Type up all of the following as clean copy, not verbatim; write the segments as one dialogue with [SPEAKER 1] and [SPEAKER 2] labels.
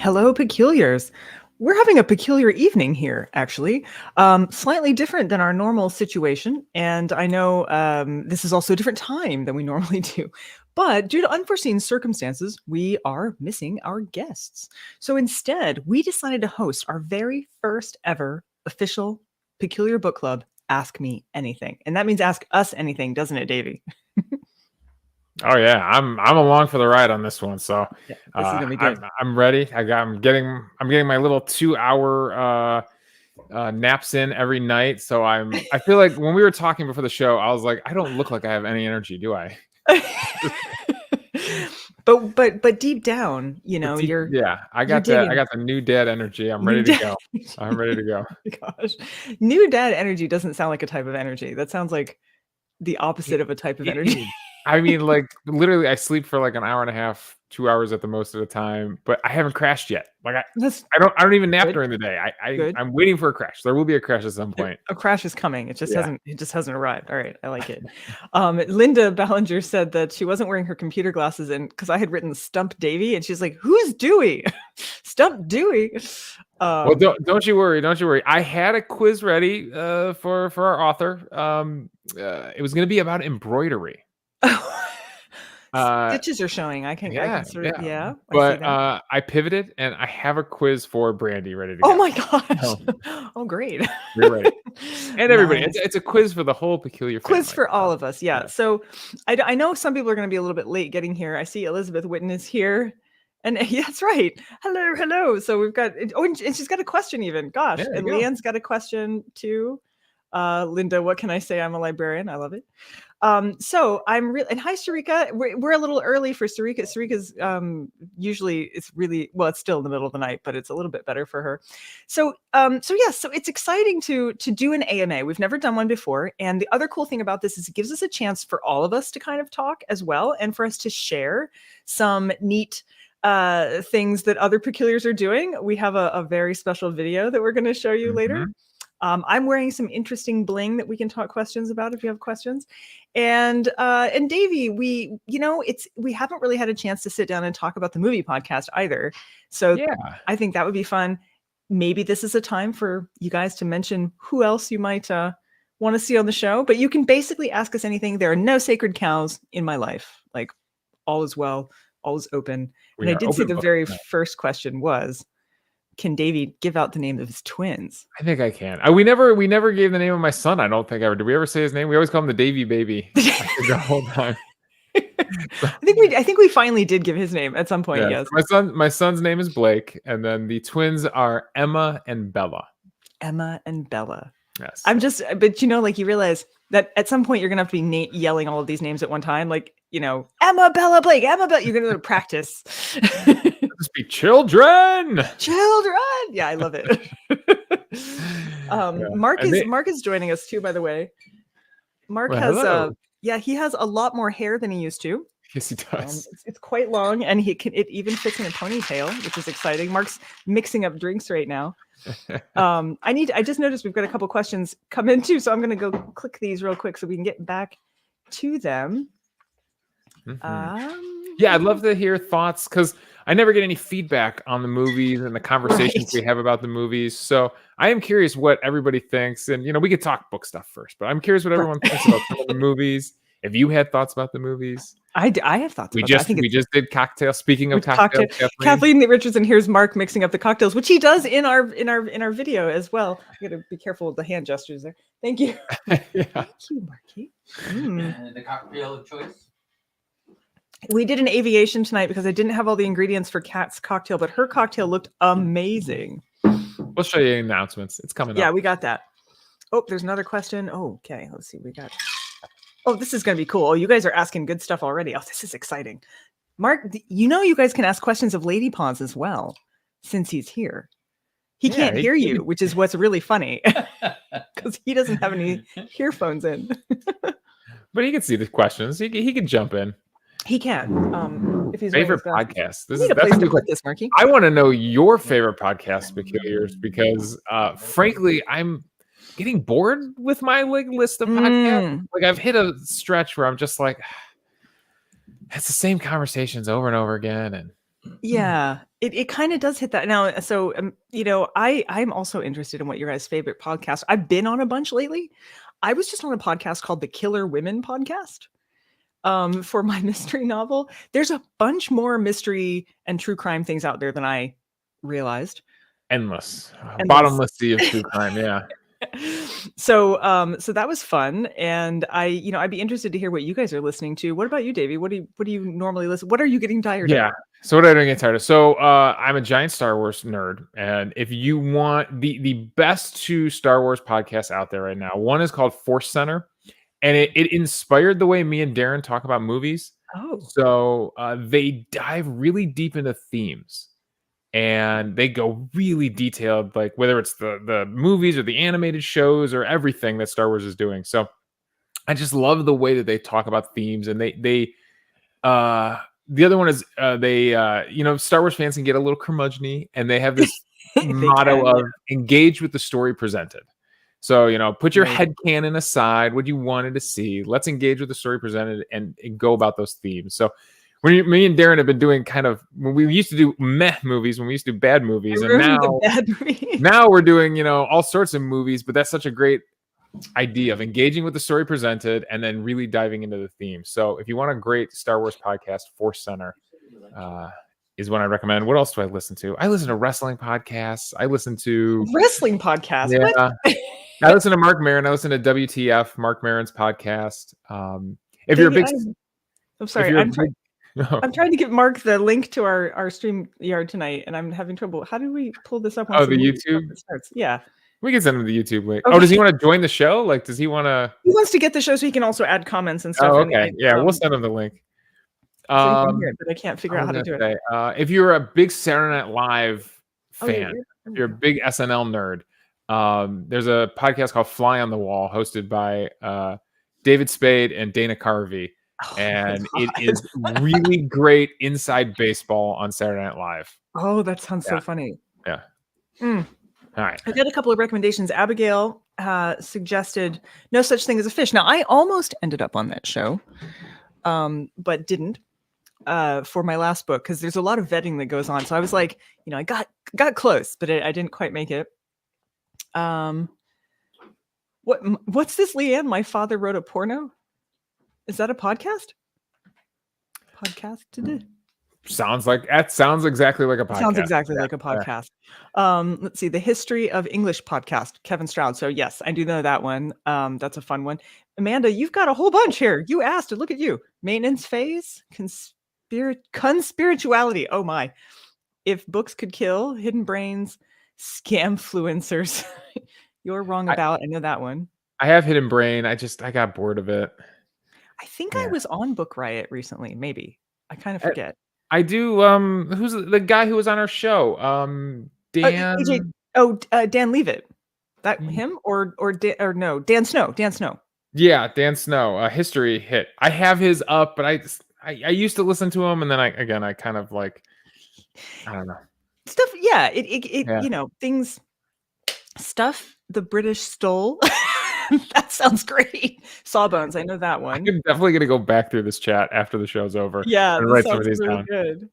[SPEAKER 1] Hello, peculiars. We're having a peculiar evening here, actually. Slightly different than our normal situation. And I know this is also a different time than we normally do. But due to unforeseen circumstances, we are missing our guests. So instead, we decided to host our very first ever official Peculiar Book Club, Ask Me Anything. And that means ask us anything, doesn't it, Davey?
[SPEAKER 2] Oh yeah, I'm along for the ride on this one. So
[SPEAKER 1] Yeah, this is gonna be good.
[SPEAKER 2] I'm ready. I'm getting my little 2-hour naps in every night. So I feel like when we were talking before the show, I was like, I don't look like I have any energy, do I?
[SPEAKER 1] but deep down, you know,
[SPEAKER 2] I got the new dad energy. I'm ready to go. I'm ready to go.
[SPEAKER 1] Gosh, new dad energy doesn't sound like a type of energy. That sounds like the opposite of a type of energy.
[SPEAKER 2] I mean, like literally, I sleep for like an hour and a half, 2 hours at the most of the time, but I haven't crashed yet. Like I don't even nap during the day. I'm waiting for a crash. There will be a crash at some point.
[SPEAKER 1] A crash is coming. It just hasn't arrived. All right, I like it. Linda Ballinger said that she wasn't wearing her computer glasses, and because I had written Stump Davey, and she's like, "Who's Dewey? Stump Dewey."
[SPEAKER 2] Well, don't you worry. Don't you worry. I had a quiz ready for our author. It was going to be about embroidery.
[SPEAKER 1] Stitches are showing. I can sort of, yeah.
[SPEAKER 2] But I pivoted and I have a quiz for Brandy ready to go.
[SPEAKER 1] Oh my gosh! Oh, great!
[SPEAKER 2] You're ready, and everybody. Nice. It's a quiz for the whole peculiar family.
[SPEAKER 1] Quiz for all of us. Yeah. So I know some people are going to be a little bit late getting here. I see Elizabeth Witten is here. And yeah, that's right. Hello. So we've got, and she's got a question even. Gosh, and Leanne's got a question too. Linda, what can I say? I'm a librarian. I love it. So I'm really, and hi, Sarika. We're a little early for Sarika. Sarika's usually it's really, well, it's still in the middle of the night, but it's a little bit better for her. So it's exciting to do an AMA. We've never done one before. And the other cool thing about this is it gives us a chance for all of us to kind of talk as well, and for us to share some neat things that other peculiars are doing. We have a very special video that we're going to show you later. I'm wearing some interesting bling that we can talk questions about if you have questions. And Davey, we haven't really had a chance to sit down and talk about the movie podcast either. So I think that would be fun. Maybe this is a time for you guys to mention who else you might want to see on the show, but you can basically ask us anything. There are no sacred cows in my life. Like, all is well, all is open. And I did see the very first question was, can Davey give out the name of his twins?
[SPEAKER 2] I think I can. We never gave the name of my son. I don't think ever. Did we ever say his name? We always call him the Davey baby the whole time.
[SPEAKER 1] I think we finally did give his name at some point. Yes.
[SPEAKER 2] My son's name is Blake, and then the twins are Emma and Bella.
[SPEAKER 1] Emma and Bella.
[SPEAKER 2] Yes.
[SPEAKER 1] But you realize that at some point you're gonna have to be yelling all of these names at one time, like, Emma, Bella, Blake, Emma, Bella. You're gonna go to practice.
[SPEAKER 2] Just be children.
[SPEAKER 1] Yeah, I love it. Mark is joining us too, by the way. Mark has he has a lot more hair than he used to.
[SPEAKER 2] Yes, he does.
[SPEAKER 1] It's quite long, and it even fits in a ponytail, which is exciting. Mark's mixing up drinks right now. I just noticed we've got a couple questions come in too, so I'm gonna go click these real quick so we can get back to them.
[SPEAKER 2] I'd love to hear thoughts, because I never get any feedback on the movies and the conversations we have about the movies. So I am curious what everybody thinks. And, we could talk book stuff first, but I'm curious what everyone thinks about some of the movies. If you had thoughts about the movies.
[SPEAKER 1] I have thoughts about
[SPEAKER 2] that. We just did cocktail. Speaking of cocktails,
[SPEAKER 1] Kathleen Richardson, here's Mark mixing up the cocktails, which he does in our video as well. I gotta be careful with the hand gestures there. Thank you. Thank you, Marky.
[SPEAKER 3] And the cocktail of choice.
[SPEAKER 1] We did an aviation tonight because I didn't have all the ingredients for Kat's cocktail, but her cocktail looked amazing.
[SPEAKER 2] We'll show you announcements. It's coming up.
[SPEAKER 1] Yeah, we got that. Oh, there's another question. Oh, okay. Let's see. Oh, this is going to be cool. Oh, you guys are asking good stuff already. Oh, this is exciting. Mark, you guys can ask questions of Lady Paws as well, since he's here. He can't hear you, which is what's really funny, because he doesn't have any earphones in.
[SPEAKER 2] But he can see the questions. He can jump in.
[SPEAKER 1] He can. If he's
[SPEAKER 2] favorite podcast.
[SPEAKER 1] This, Marky.
[SPEAKER 2] I want to know your favorite podcast, Peculiars, because frankly, I'm getting bored with my list of podcasts. Like, I've hit a stretch where I'm just like, it's the same conversations over and over again, and
[SPEAKER 1] Yeah, it kind of does hit that now. So, I'm also interested in what your guys' favorite podcast. I've been on a bunch lately. I was just on a podcast called the Killer Women podcast for my mystery novel. There's a bunch more mystery and true crime things out there than I realized.
[SPEAKER 2] Endless. Bottomless sea of true crime. Yeah.
[SPEAKER 1] So that was fun, and I'd be interested to hear what you guys are listening to. What about you, Davey? What do you normally listen? What are you getting tired of?
[SPEAKER 2] Yeah. So what I don't get tired of. So I'm a giant Star Wars nerd, and if you want the best two Star Wars podcasts out there right now, one is called Force Center, and it inspired the way me and Darren talk about movies.
[SPEAKER 1] Oh,
[SPEAKER 2] so they dive really deep into themes. And they go really detailed, like whether it's the movies or the animated shows or everything that Star Wars is doing. So I just love the way that they talk about themes. And the other one is Star Wars fans can get a little curmudgeon-y, and they have this motto of engage with the story presented. So, put your head canon aside, what you wanted to see. Let's engage with the story presented and go about those themes. So me and Darren have been doing when we used to do meh movies, when we used to do bad movies, and now we're doing, all sorts of movies, but that's such a great idea of engaging with the story presented and then really diving into the theme. So if you want a great Star Wars podcast, Force Center is what I recommend. What else do I listen to? I listen to wrestling podcasts. I listen to
[SPEAKER 1] wrestling podcasts.
[SPEAKER 2] Yeah. I listen to Mark Maron. I listen to WTF, Mark Maron's podcast. If you're a big,
[SPEAKER 1] I'm sorry, I'm trying to give Mark the link to our stream yard tonight, and I'm having trouble. How do we pull this up?
[SPEAKER 2] Oh, the YouTube?
[SPEAKER 1] Yeah.
[SPEAKER 2] We can send him the YouTube link. Okay. Oh, does he want to join the show? Like, does he want to?
[SPEAKER 1] He wants to get the show so he can also add comments and stuff.
[SPEAKER 2] Oh, okay. We'll send him the link.
[SPEAKER 1] So he can hear it, but I can't figure out how to do it.
[SPEAKER 2] If you're a big Saturday Night Live fan, if you're a big SNL nerd, there's a podcast called Fly on the Wall hosted by David Spade and Dana Carvey. And it is really great inside baseball on Saturday Night Live.
[SPEAKER 1] Oh, that sounds so funny.
[SPEAKER 2] Yeah.
[SPEAKER 1] All
[SPEAKER 2] right.
[SPEAKER 1] I got a couple of recommendations. Abigail suggested No Such Thing as a Fish. Now, I almost ended up on that show, but didn't for my last book because there's a lot of vetting that goes on. So I was like, I got close, but I didn't quite make it. What's this, Leanne? My father wrote a porno. Is that a podcast? Podcast today.
[SPEAKER 2] Sounds exactly like a podcast.
[SPEAKER 1] Sounds exactly like a podcast. Let's see. The History of English podcast, Kevin Stroud. So yes, I do know that one. That's a fun one. Amanda, you've got a whole bunch here. You asked it. Look at you. Maintenance phase, conspirituality. Oh my. If books could kill, hidden brains, scamfluencers. You're wrong about. I know that one.
[SPEAKER 2] I have Hidden Brain. I got bored of it.
[SPEAKER 1] I think I was on Book Riot recently. Maybe I kind of forget.
[SPEAKER 2] I do. Who's the guy who was on our show? Dan.
[SPEAKER 1] Dan Leavitt. That him or no? Dan Snow. Dan Snow.
[SPEAKER 2] Yeah, Dan Snow. History hit. I have his up, but I used to listen to him, and then I kind of like, I don't know
[SPEAKER 1] stuff. Yeah, it things. Stuff the British stole. That sounds great. Sawbones, I know that one.
[SPEAKER 2] I'm definitely going to go back through this chat after the show's over.
[SPEAKER 1] Yeah,
[SPEAKER 2] and
[SPEAKER 1] write some of these really down. Good.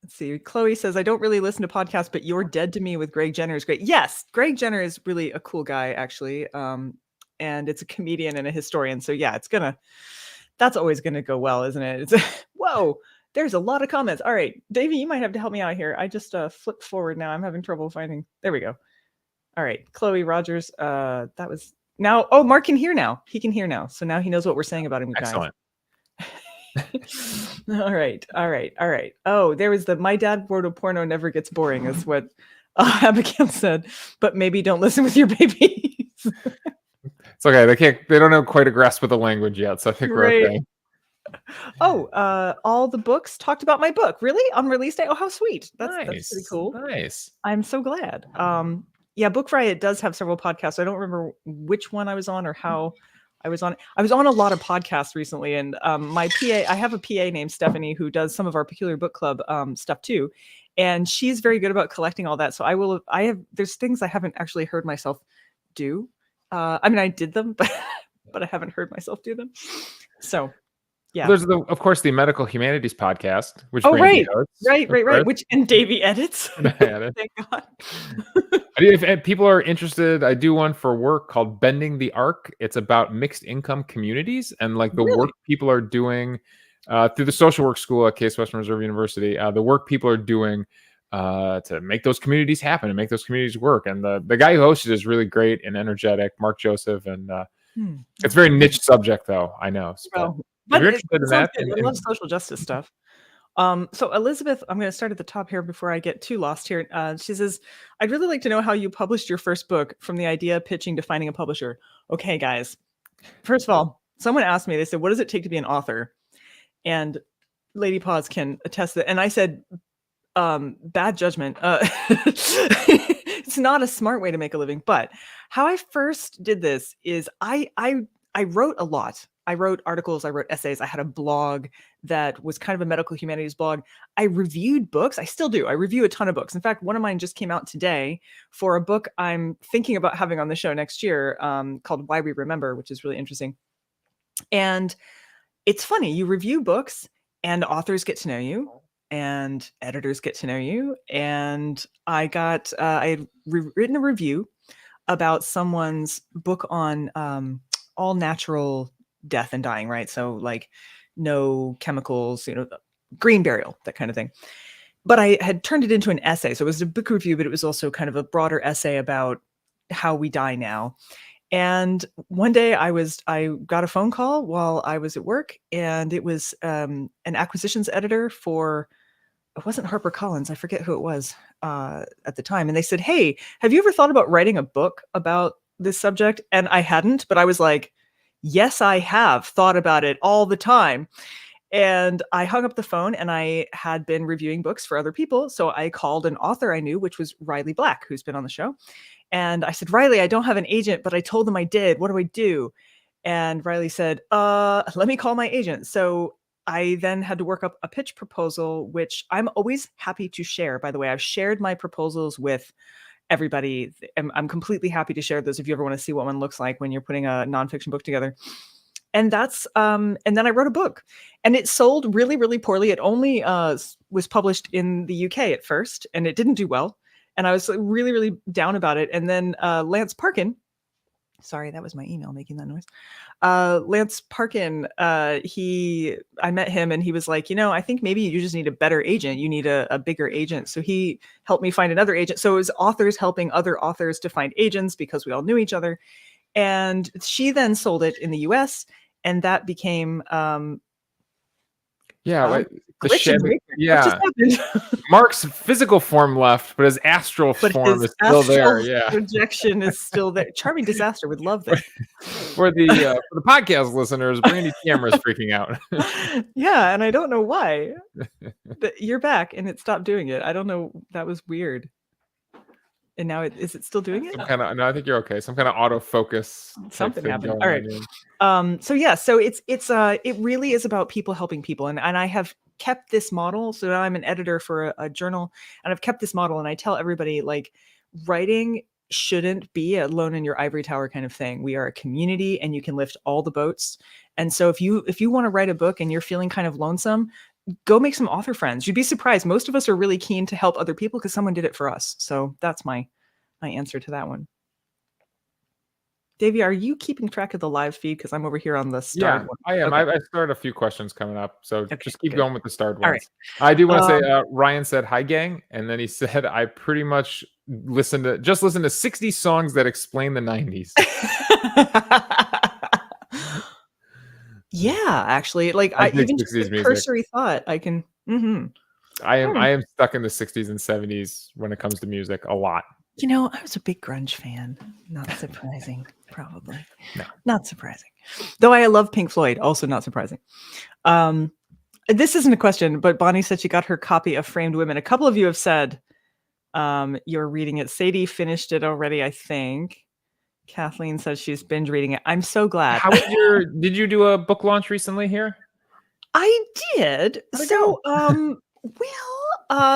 [SPEAKER 1] Let's see. Chloe says, I don't really listen to podcasts, but You're Dead to Me with Greg Jenner is great. Yes, Greg Jenner is really a cool guy, actually. And it's a comedian and a historian. So yeah, that's always gonna go well, isn't it? Whoa, there's a lot of comments. All right, Davey, you might have to help me out here. I just flipped forward now. I'm having trouble finding. There we go. All right, Chloe Rogers. That was now. Oh, Mark can hear now. He can hear now. So now he knows what we're saying about him.
[SPEAKER 2] Excellent.
[SPEAKER 1] All right. Oh, there was my dad wrote a porno never gets boring is what Abigail said, but maybe don't listen with your babies.
[SPEAKER 2] It's okay. They don't have quite a grasp of the language yet. So I think we're okay.
[SPEAKER 1] Oh, all the books talked about my book. Really? On release day? Oh, how sweet. That's pretty cool.
[SPEAKER 2] Nice.
[SPEAKER 1] I'm so glad. Yeah, Book Riot does have several podcasts. I don't remember which one I was on or how I was on. I was on a lot of podcasts recently, and my PA, I have a PA named Stephanie who does some of our Peculiar Book Club stuff too, and she's very good about collecting all that. So there's things I haven't actually heard myself do. I mean, I did them, but I haven't heard myself do them. So Yeah.
[SPEAKER 2] Well, there's of course the Medical Humanities podcast, which
[SPEAKER 1] right.
[SPEAKER 2] hosts,
[SPEAKER 1] Right. Which and Davey edits. Thank God.
[SPEAKER 2] If people are interested, I do one for work called Bending the Arc. It's about mixed income communities and like the work people are doing through the social work school at Case Western Reserve University. The work people are doing to make those communities happen and make those communities work. And the guy who hosted is really great and energetic, Mark Joseph. And it's a very niche subject, though. I know.
[SPEAKER 1] But you're interested in that. I love social justice stuff. So Elizabeth, I'm going to start at the top here before I get too lost here. She says, I'd really like to know how you published your first book, from the idea, pitching to finding a publisher. Okay, guys. First of all, someone asked me, they said, what does it take to be an author? And Lady Paws can attest to that. And I said, bad judgment. It's not a smart way to make a living. But how I first did this is I wrote a lot. I wrote articles, I wrote essays, I had a blog that was kind of a medical humanities blog. I reviewed books. I still do. I review a ton of books. In fact, one of mine just came out today for a book I'm thinking about having on the show next year, called Why We Remember, which is really interesting. And it's funny, you review books and authors get to know you and editors get to know you. And I had written a review about someone's book on all natural death and dying, right? So like no chemicals, green burial, that kind of thing. But I had turned it into an essay. So it was a book review, but it was also kind of a broader essay about how we die now. And one day I got a phone call while I was at work, and it was an acquisitions editor for, it wasn't HarperCollins, I forget who it was at the time. And they said, hey, have you ever thought about writing a book about this subject? And I hadn't, but I was like, yes, I have thought about it all the time. And I hung up the phone, and I had been reviewing books for other people. So I called an author I knew, which was Riley Black, who's been on the show. And I said, Riley, I don't have an agent, but I told them I did. What do I do? And Riley said, let me call my agent. So I then had to work up a pitch proposal, which I'm always happy to share. By the way, I've shared my proposals with everybody. I'm completely happy to share those if you ever want to see what one looks like when you're putting a nonfiction book together. And that's and then I wrote a book, and it sold really, really poorly. It only was published in the UK at first, and it didn't do well. And I was really, really down about it. And then Lance Parkin, sorry, that was my email making that noise. Lance Parkin, I met him, and he was like, I think maybe you just need a better agent. You need a bigger agent. So he helped me find another agent. So it was authors helping other authors to find agents because we all knew each other. And she then sold it in the US, and that became
[SPEAKER 2] Mark's physical form left, but his astral form is still there. Yeah,
[SPEAKER 1] projection is still there. Charming Disaster would love this.
[SPEAKER 2] For the podcast listeners, Brandy Camera's freaking out.
[SPEAKER 1] Yeah, and I don't know why. You're back, and it stopped doing it. I don't know. That was weird. And now is it still doing it?
[SPEAKER 2] No, I think you're okay. Some kind of autofocus.
[SPEAKER 1] Something happened. All right. So it really is about people helping people. And I have kept this model. So now I'm an editor for a journal, and I've kept this model, and I tell everybody, like, writing shouldn't be a lone in your ivory tower kind of thing. We are a community, and you can lift all the boats. And so if you want to write a book and you're feeling kind of lonesome, go make some author friends. You'd be surprised. Most of us are really keen to help other people because someone did it for us. So that's my answer to that one. Davey, are you keeping track of the live feed? Because I'm over here on the starred one.
[SPEAKER 2] I am. Okay. I started a few questions coming up. So just keep going with the starred ones. Right. I do want to say, Ryan said, hi, gang. And then he said, I pretty much listened to 60 songs that explain the 90s.
[SPEAKER 1] Yeah, actually, like I even just a cursory thought, I can. Mm-hmm.
[SPEAKER 2] I am stuck in the 60s and 70s when it comes to music a lot.
[SPEAKER 1] I was a big grunge fan. Not surprising, probably.
[SPEAKER 2] No,
[SPEAKER 1] not surprising. Though I love Pink Floyd, also not surprising. This isn't a question, but Bonnie said she got her copy of Framed Women. A couple of you have said you're reading it. Sadie finished it already, I think. Kathleen says she's binge reading it. I'm so glad.
[SPEAKER 2] Did you do a book launch recently here?
[SPEAKER 1] I did. So,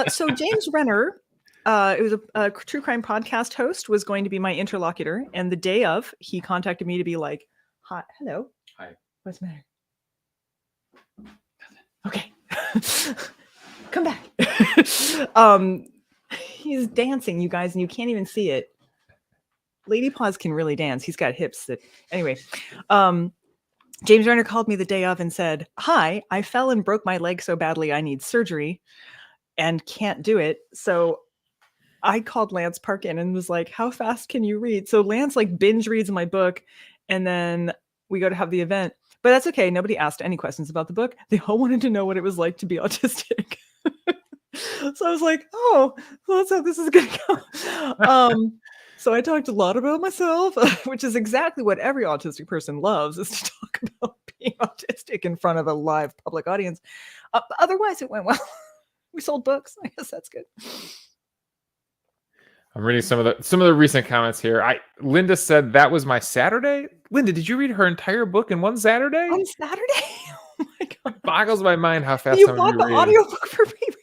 [SPEAKER 1] so James Renner, it was a true crime podcast host, was going to be my interlocutor. And the day of, he contacted me to be like, hi, hello.
[SPEAKER 3] Hi.
[SPEAKER 1] What's the matter? Okay. Come back. He's dancing, you guys, and you can't even see it. Lady Paws can really dance. He's got hips that anyway. James Renner called me the day of and said, "Hi, I fell and broke my leg so badly I need surgery and can't do it." So I called Lance Parkin and was like, "How fast can you read?" So Lance like binge reads my book, and then we go to have the event. But that's okay. Nobody asked any questions about the book. They all wanted to know what it was like to be autistic. So I was like, "Oh, well, that's how this is going to go." So I talked a lot about myself, which is exactly what every autistic person loves, is to talk about being autistic in front of a live public audience. Otherwise, it went well. We sold books. I guess that's good.
[SPEAKER 2] I'm reading some of the recent comments here. Linda said that was my Saturday. Linda, did you read her entire book in one Saturday?
[SPEAKER 1] On Saturday? Oh my god!
[SPEAKER 2] It boggles my mind how fast
[SPEAKER 1] you
[SPEAKER 2] some
[SPEAKER 1] bought
[SPEAKER 2] of you
[SPEAKER 1] the
[SPEAKER 2] read.
[SPEAKER 1] audiobook for rereading.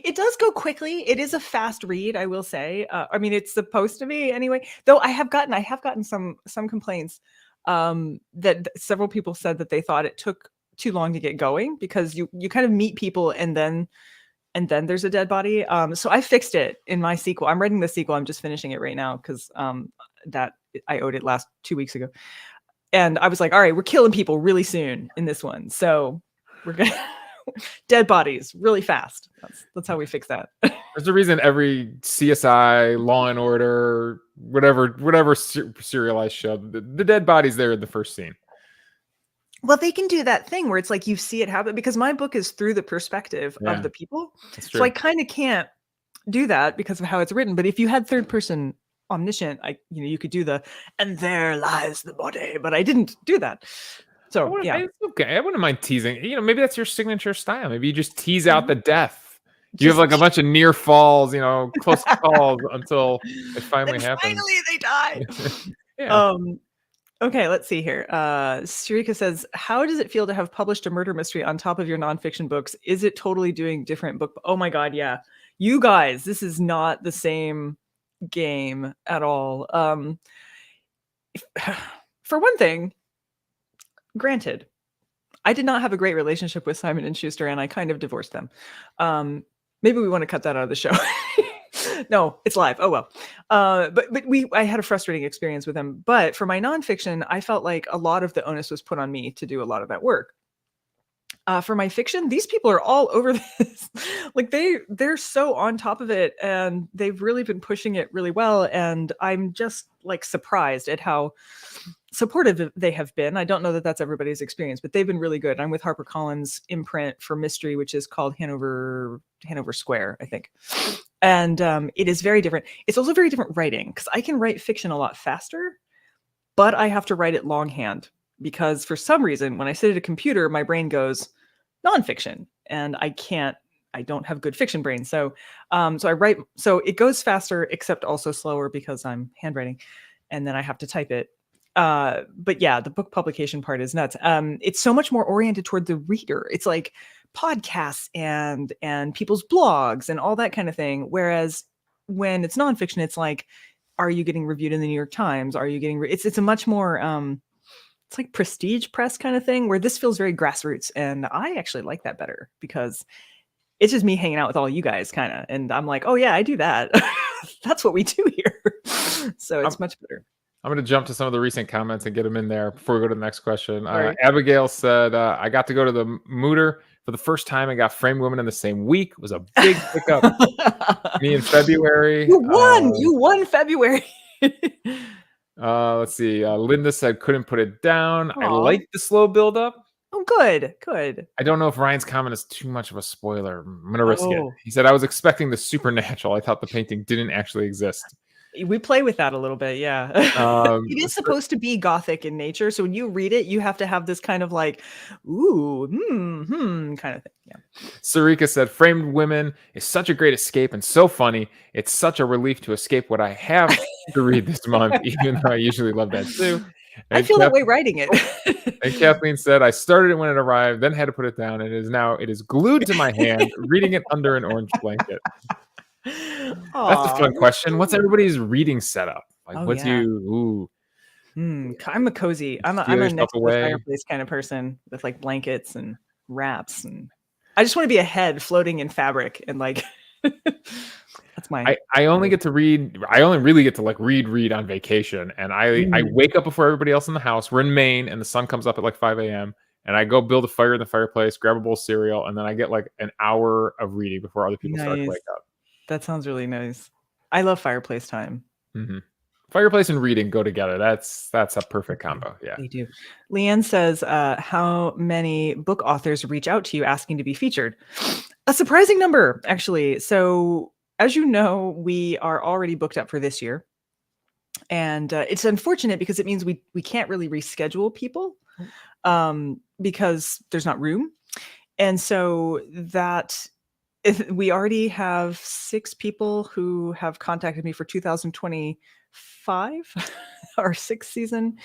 [SPEAKER 1] It does go quickly. It is a fast read, I will say. I mean, it's supposed to be anyway. Though I have gotten some complaints that several people said that they thought it took too long to get going because you kind of meet people and then there's a dead body. So I fixed it in my sequel. I'm writing the sequel. I'm just finishing it right now because that I owed it 2 weeks ago. And I was like, all right, we're killing people really soon in this one. So we're going to dead bodies really fast. That's how we fix that.
[SPEAKER 2] There's a reason every CSI, Law and Order, whatever serialized show, the dead body's there in the first scene.
[SPEAKER 1] Well, they can do that thing where it's like you see it happen because my book is through the perspective of the people. So I kind of can't do that because of how it's written. But if you had third person omniscient, you could do and there lies the body. But I didn't do that. So yeah,
[SPEAKER 2] it's okay. I wouldn't mind teasing. Maybe that's your signature style. Maybe you just tease out the death. You have like a bunch of near falls, close calls until it finally happens.
[SPEAKER 1] Finally, they die.
[SPEAKER 2] Yeah.
[SPEAKER 1] Okay, let's see here. Sharika says, "How does it feel to have published a murder mystery on top of your nonfiction books? Is it totally doing different book?" Oh my God, yeah. You guys, this is not the same game at all. For one thing, granted, I did not have a great relationship with Simon and Schuster, and I kind of divorced them. Maybe we want to cut that out of the show. No, it's live. Oh well. But I had a frustrating experience with them. But for my nonfiction, I felt like a lot of the onus was put on me to do a lot of that work. For my fiction, these people are all over this. Like they're so on top of it, and they've really been pushing it really well. And I'm just like surprised at how supportive they have been. I don't know that that's everybody's experience, but they've been really good. I'm with HarperCollins imprint for mystery, which is called Hanover Square, I think. And it is very different. It's also very different writing because I can write fiction a lot faster, but I have to write it longhand because for some reason, when I sit at a computer, my brain goes nonfiction, and I don't have good fiction brain. So I write, so it goes faster, except also slower because I'm handwriting, and then I have to type it. But yeah, the book publication part is nuts. It's so much more oriented toward the reader. It's like podcasts and people's blogs and all that kind of thing. Whereas when it's nonfiction, it's like, are you getting reviewed in the New York Times? Are you getting, it's a much more, it's like prestige press kind of thing, where this feels very grassroots. And I actually like that better because it's just me hanging out with all you guys kind of. And I'm like, oh yeah, I do that. That's what we do here. So it's much better.
[SPEAKER 2] I'm going to jump to some of the recent comments and get them in there before we go to the next question. Abigail said, I got to go to the Mooter for the first time and got Framed Women in the same week. It was a big pickup. Me in February.
[SPEAKER 1] You won February.
[SPEAKER 2] Let's see. Linda said, couldn't put it down. Aww. I like the slow build up.
[SPEAKER 1] Oh, good. I
[SPEAKER 2] don't know if Ryan's comment is too much of a spoiler. I'm going to risk it. He said, I was expecting the supernatural. I thought the painting didn't actually exist.
[SPEAKER 1] We play with that a little bit, yeah. It is supposed to be gothic in nature, so when you read it, you have to have this kind of like, ooh, kind of thing. Yeah.
[SPEAKER 2] Sarika said, Framed Women is such a great escape and so funny. It's such a relief to escape what I have to read this month, even though I usually love that too.
[SPEAKER 1] And I feel that way writing it.
[SPEAKER 2] And Kathleen said, I started it when it arrived, then had to put it down, and it is glued to my hand, reading it under an orange blanket. That's a fun question. What's everybody's reading setup? Like, I'm a
[SPEAKER 1] cozy. I'm a next to the fireplace kind of person with like blankets and wraps, and I just want to be a head floating in fabric and like that's my.
[SPEAKER 2] I only get to read. I only really get to like read on vacation, and I wake up before everybody else in the house. We're in Maine, and the sun comes up at like 5 a.m. And I go build a fire in the fireplace, grab a bowl of cereal, and then I get like an hour of reading before other people start to wake up.
[SPEAKER 1] That sounds really nice. I love fireplace time.
[SPEAKER 2] Mm-hmm. Fireplace and reading go together. That's a perfect combo. Yeah,
[SPEAKER 1] they do. Leanne says, how many book authors reach out to you asking to be featured? A surprising number, actually. So as you know, we are already booked up for this year. And it's unfortunate because it means we can't really reschedule people because there's not room. And so that we already have 6 people who have contacted me for 2025, our 6th season.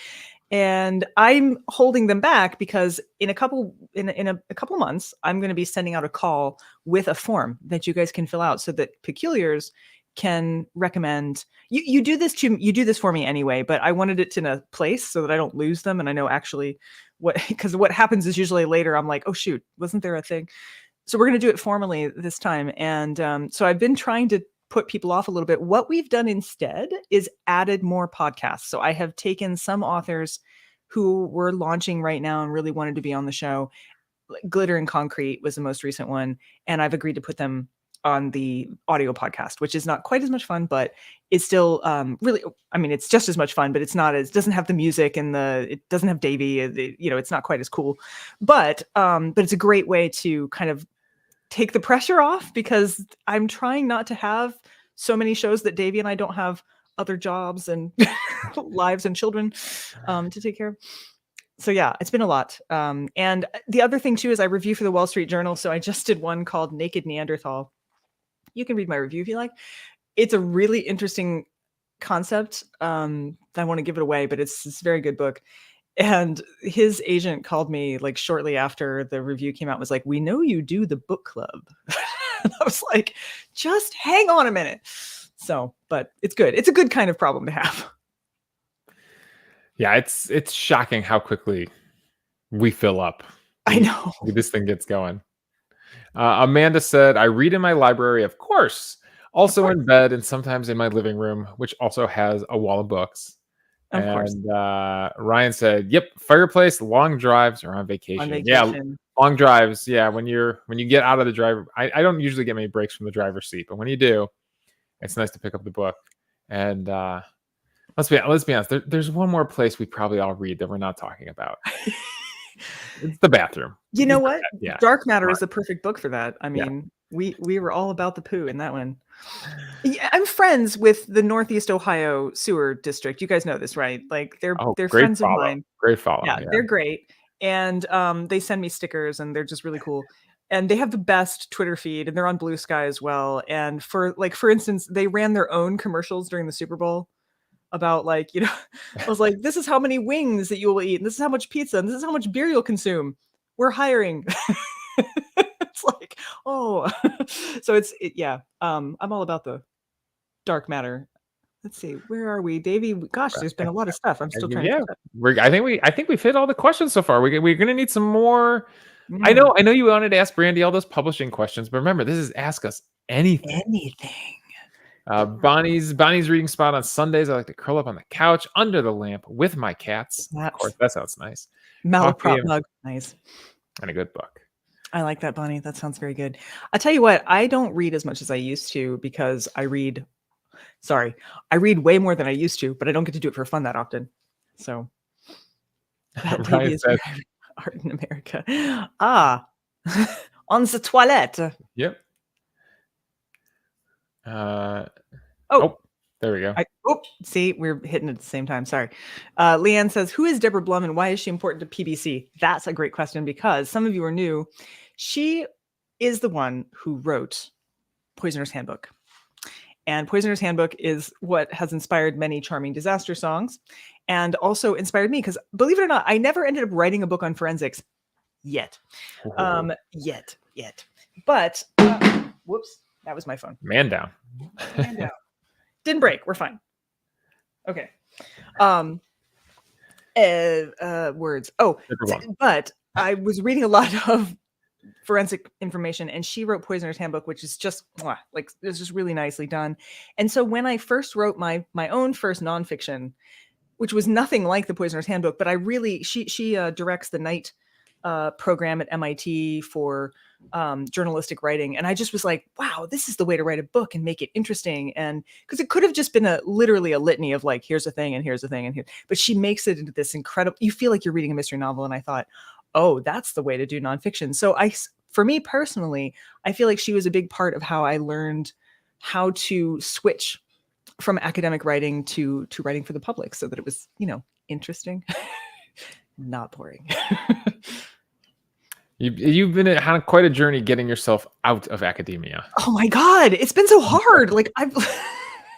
[SPEAKER 1] And I'm holding them back because in a couple of months, I'm going to be sending out a call with a form that you guys can fill out so that Peculiars can recommend. You do this for me anyway, but I wanted it in a place so that I don't lose them. And I know actually because what happens is usually later I'm like, oh shoot, wasn't there a thing? So we're going to do it formally this time. And so I've been trying to put people off a little bit. What we've done instead is added more podcasts. So I have taken some authors who we're launching right now and really wanted to be on the show. Glitter and Concrete was the most recent one. And I've agreed to put them on the audio podcast, which is not quite as much fun, but it's still really, I mean, it's just as much fun, but doesn't have the music and it doesn't have Davey, it's not quite as cool, but it's a great way to kind of take the pressure off because I'm trying not to have so many shows that Davey and I don't have other jobs and lives and children to take care of. So yeah, it's been a lot. And the other thing too is I review for the Wall Street Journal. So I just did one called Naked Neanderthal. You can read my review if you like. It's a really interesting concept. I want to give it away, but it's a very good book. And his agent called me like shortly after the review came out, was like, we know you do the book club. And I was like, just hang on a minute. So, but it's good. It's a good kind of problem to have.
[SPEAKER 2] Yeah, it's shocking how quickly we fill up.
[SPEAKER 1] I know.
[SPEAKER 2] This thing gets going. Amanda said, I read in my library, of course, also in bed and sometimes in my living room, which also has a wall of books.
[SPEAKER 1] Of course.
[SPEAKER 2] Ryan said, yep, fireplace, long drives, or on vacation. Yeah, long drives. Yeah, when you get out of the driver, I don't usually get many breaks from the driver's seat, but when you do, it's nice to pick up the book. And let's be honest, there's one more place we probably all read that we're not talking about. It's the bathroom.
[SPEAKER 1] You know what?
[SPEAKER 2] Yeah.
[SPEAKER 1] Dark Matter is the perfect book for that. I mean, we were all about the poo in that one. Yeah, I'm friends with the Northeast Ohio Sewer District. You guys know this, right? Like they're friends of mine.
[SPEAKER 2] Great follow.
[SPEAKER 1] Yeah, they're great. And they send me stickers and they're just really cool. And they have the best Twitter feed and they're on Blue Sky as well. And for instance, they ran their own commercials during the Super Bowl about I was like, this is how many wings that you will eat. And this is how much pizza. And this is how much beer you'll consume. We're hiring. It's like, oh, so I'm all about the dark matter. Let's see, where are we, Davey? Gosh, there's been a lot of stuff. I'm still trying to.
[SPEAKER 2] I think we've hit all the questions so far. We're gonna need some more. I know you wanted to ask Brandy all those publishing questions, but remember, this is Ask Us Anything. Bonnie's reading spot on Sundays. I like to curl up on the couch under the lamp with my cats. Of course, that sounds nice.
[SPEAKER 1] Malaprop mug, nice.
[SPEAKER 2] And a good book.
[SPEAKER 1] I like that, Bonnie. That sounds very good. I'll tell you what, I don't read as much as I used to because I read way more than I used to, but I don't get to do it for fun that often. So that baby is art in America. On the toilette.
[SPEAKER 2] Yep. There we go.
[SPEAKER 1] See, we're hitting it at the same time. Sorry. Leanne says, who is Deborah Blum and why is she important to PBC? That's a great question because some of you are new. She is the one who wrote Poisoner's Handbook. And Poisoner's Handbook is what has inspired many charming disaster songs and also inspired me because, believe it or not, I never ended up writing a book on forensics yet. Yet. But, whoops, that was my phone.
[SPEAKER 2] Man down.
[SPEAKER 1] Didn't break. We're fine. Okay. Words. But I was reading a lot of forensic information, and she wrote Poisoner's Handbook, which is just like, it's just really nicely done. And so when I first wrote my own first nonfiction, which was nothing like the Poisoner's Handbook, but she directs the night program at MIT for journalistic writing, and I just was like, wow, this is the way to write a book and make it interesting. And because it could have just been literally a litany of like, here's a thing and here's a thing and here, but she makes it into this incredible, you feel like you're reading a mystery novel. And I thought, oh, that's the way to do nonfiction. So for me personally, I feel like she was a big part of how I learned how to switch from academic writing to writing for the public, so that it was, interesting, not boring.
[SPEAKER 2] You've been on quite a journey getting yourself out of academia.
[SPEAKER 1] Oh my God, it's been so hard. Like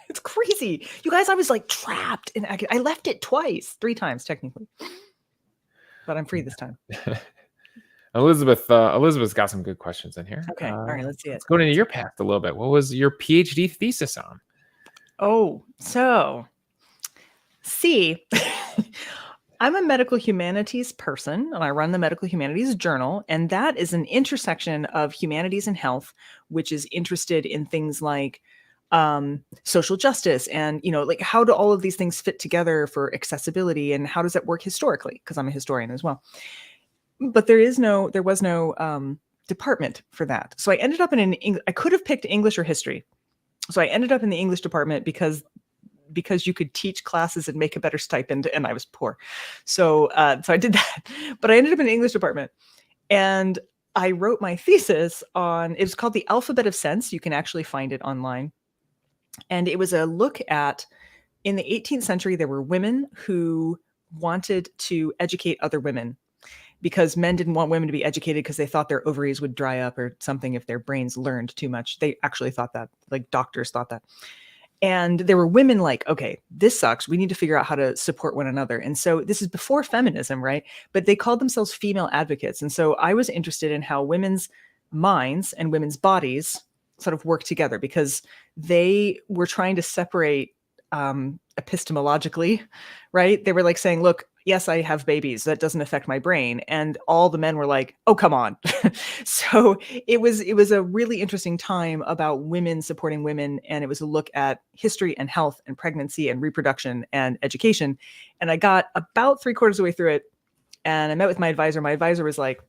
[SPEAKER 1] it's crazy. You guys, I was like trapped in academia. I left it 3 times technically, but I'm free this time.
[SPEAKER 2] Elizabeth's got some good questions in here.
[SPEAKER 1] Okay, all right, let's see it.
[SPEAKER 2] Let's go into your path a little bit. What was your PhD thesis on?
[SPEAKER 1] Oh, so see, I'm a medical humanities person, and I run the Medical Humanities Journal, and that is an intersection of humanities and health, which is interested in things like social justice and, like how do all of these things fit together for accessibility, and how does that work historically? Because I'm a historian as well. But there was no department for that. So I ended up I could have picked English or history. So I ended up in the English department because you could teach classes and make a better stipend, and I was poor. So I did that, but I ended up in the English department, and I wrote my thesis it was called The Alphabet of Sense. You can actually find it online. And it was a look at, in the 18th century, there were women who wanted to educate other women, because men didn't want women to be educated because they thought their ovaries would dry up or something if their brains learned too much. They actually thought that, like doctors thought that. And there were women like, okay, this sucks. We need to figure out how to support one another. And so this is before feminism, right? But they called themselves female advocates. And so I was interested in how women's minds and women's bodies sort of work together, because they were trying to separate epistemologically, right? They were like saying, look, yes, I have babies. That doesn't affect my brain. And all the men were like, oh, come on. So it was a really interesting time about women supporting women. And it was a look at history and health and pregnancy and reproduction and education. And I got about 3/4 of the way through it, and I met with my advisor. My advisor was like,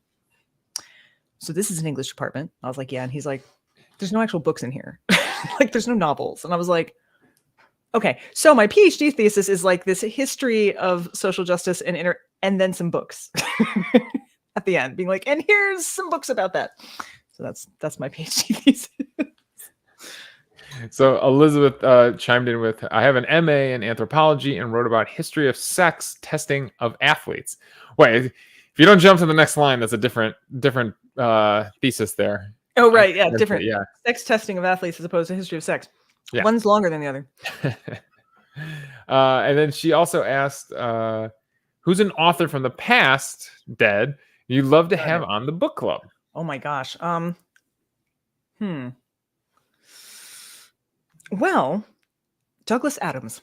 [SPEAKER 1] so this is an English department? I was like, yeah. And he's like, there's no actual books in here. Like, there's no novels. And I was like, okay, so my PhD thesis is like this history of social justice and then some books at the end, being like, and here's some books about that. So that's my PhD thesis.
[SPEAKER 2] So Elizabeth chimed in with, I have an MA in anthropology and wrote about history of sex testing of athletes. Wait, if you don't jump to the next line, that's a different thesis there.
[SPEAKER 1] Oh, right, yeah, different. Yeah, sex testing of athletes as opposed to history of sex. Yeah. One's longer than the other.
[SPEAKER 2] And then she also asked, who's an author from the past, dead, you'd love to have on the book club?
[SPEAKER 1] Oh my gosh. Well, Douglas Adams.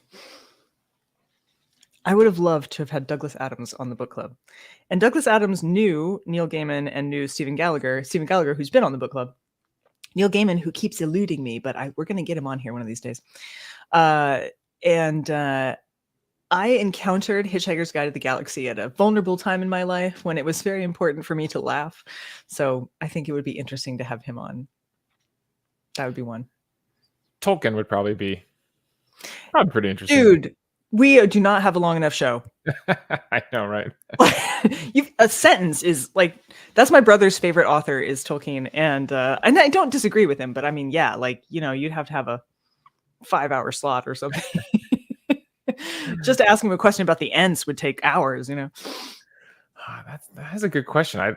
[SPEAKER 1] I would have loved to have had Douglas Adams on the book club. And Douglas Adams knew Neil Gaiman and knew Stephen Gallagher, who's been on the book club. Neil Gaiman, who keeps eluding me, but we're going to get him on here one of these days. And I encountered Hitchhiker's Guide to the Galaxy at a vulnerable time in my life when it was very important for me to laugh. So I think it would be interesting to have him on. That would be one.
[SPEAKER 2] Tolkien would probably be pretty interesting.
[SPEAKER 1] Dude, we do not have a long enough show.
[SPEAKER 2] I know, right?
[SPEAKER 1] A sentence is like, that's my brother's favorite author is Tolkien. And I don't disagree with him, but I mean, yeah, like, you'd have to have a 5-hour slot or something. Just to ask him a question about the Ents would take hours,
[SPEAKER 2] That's a good question. I'm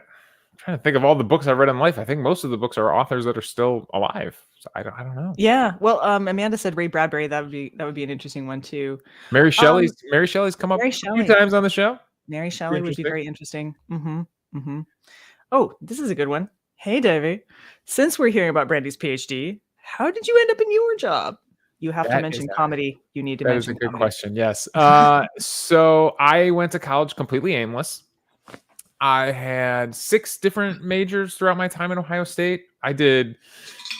[SPEAKER 2] trying to think of all the books I've read in life. I think most of the books are authors that are still alive. So I don't know.
[SPEAKER 1] Yeah. Well, Amanda said Ray Bradbury. That would be an interesting one too.
[SPEAKER 2] Mary Shelley's come up a few times on the show.
[SPEAKER 1] Mary Shelley would be very interesting. Mm-hmm. Mm-hmm. Oh, this is a good one. Hey, Davey. Since we're hearing about Brandy's PhD, how did you end up in your job? You have to mention comedy. You need to mention comedy.
[SPEAKER 2] That is a good question. Yes. So I went to college completely aimless. I had 6 different majors throughout my time at Ohio State. I did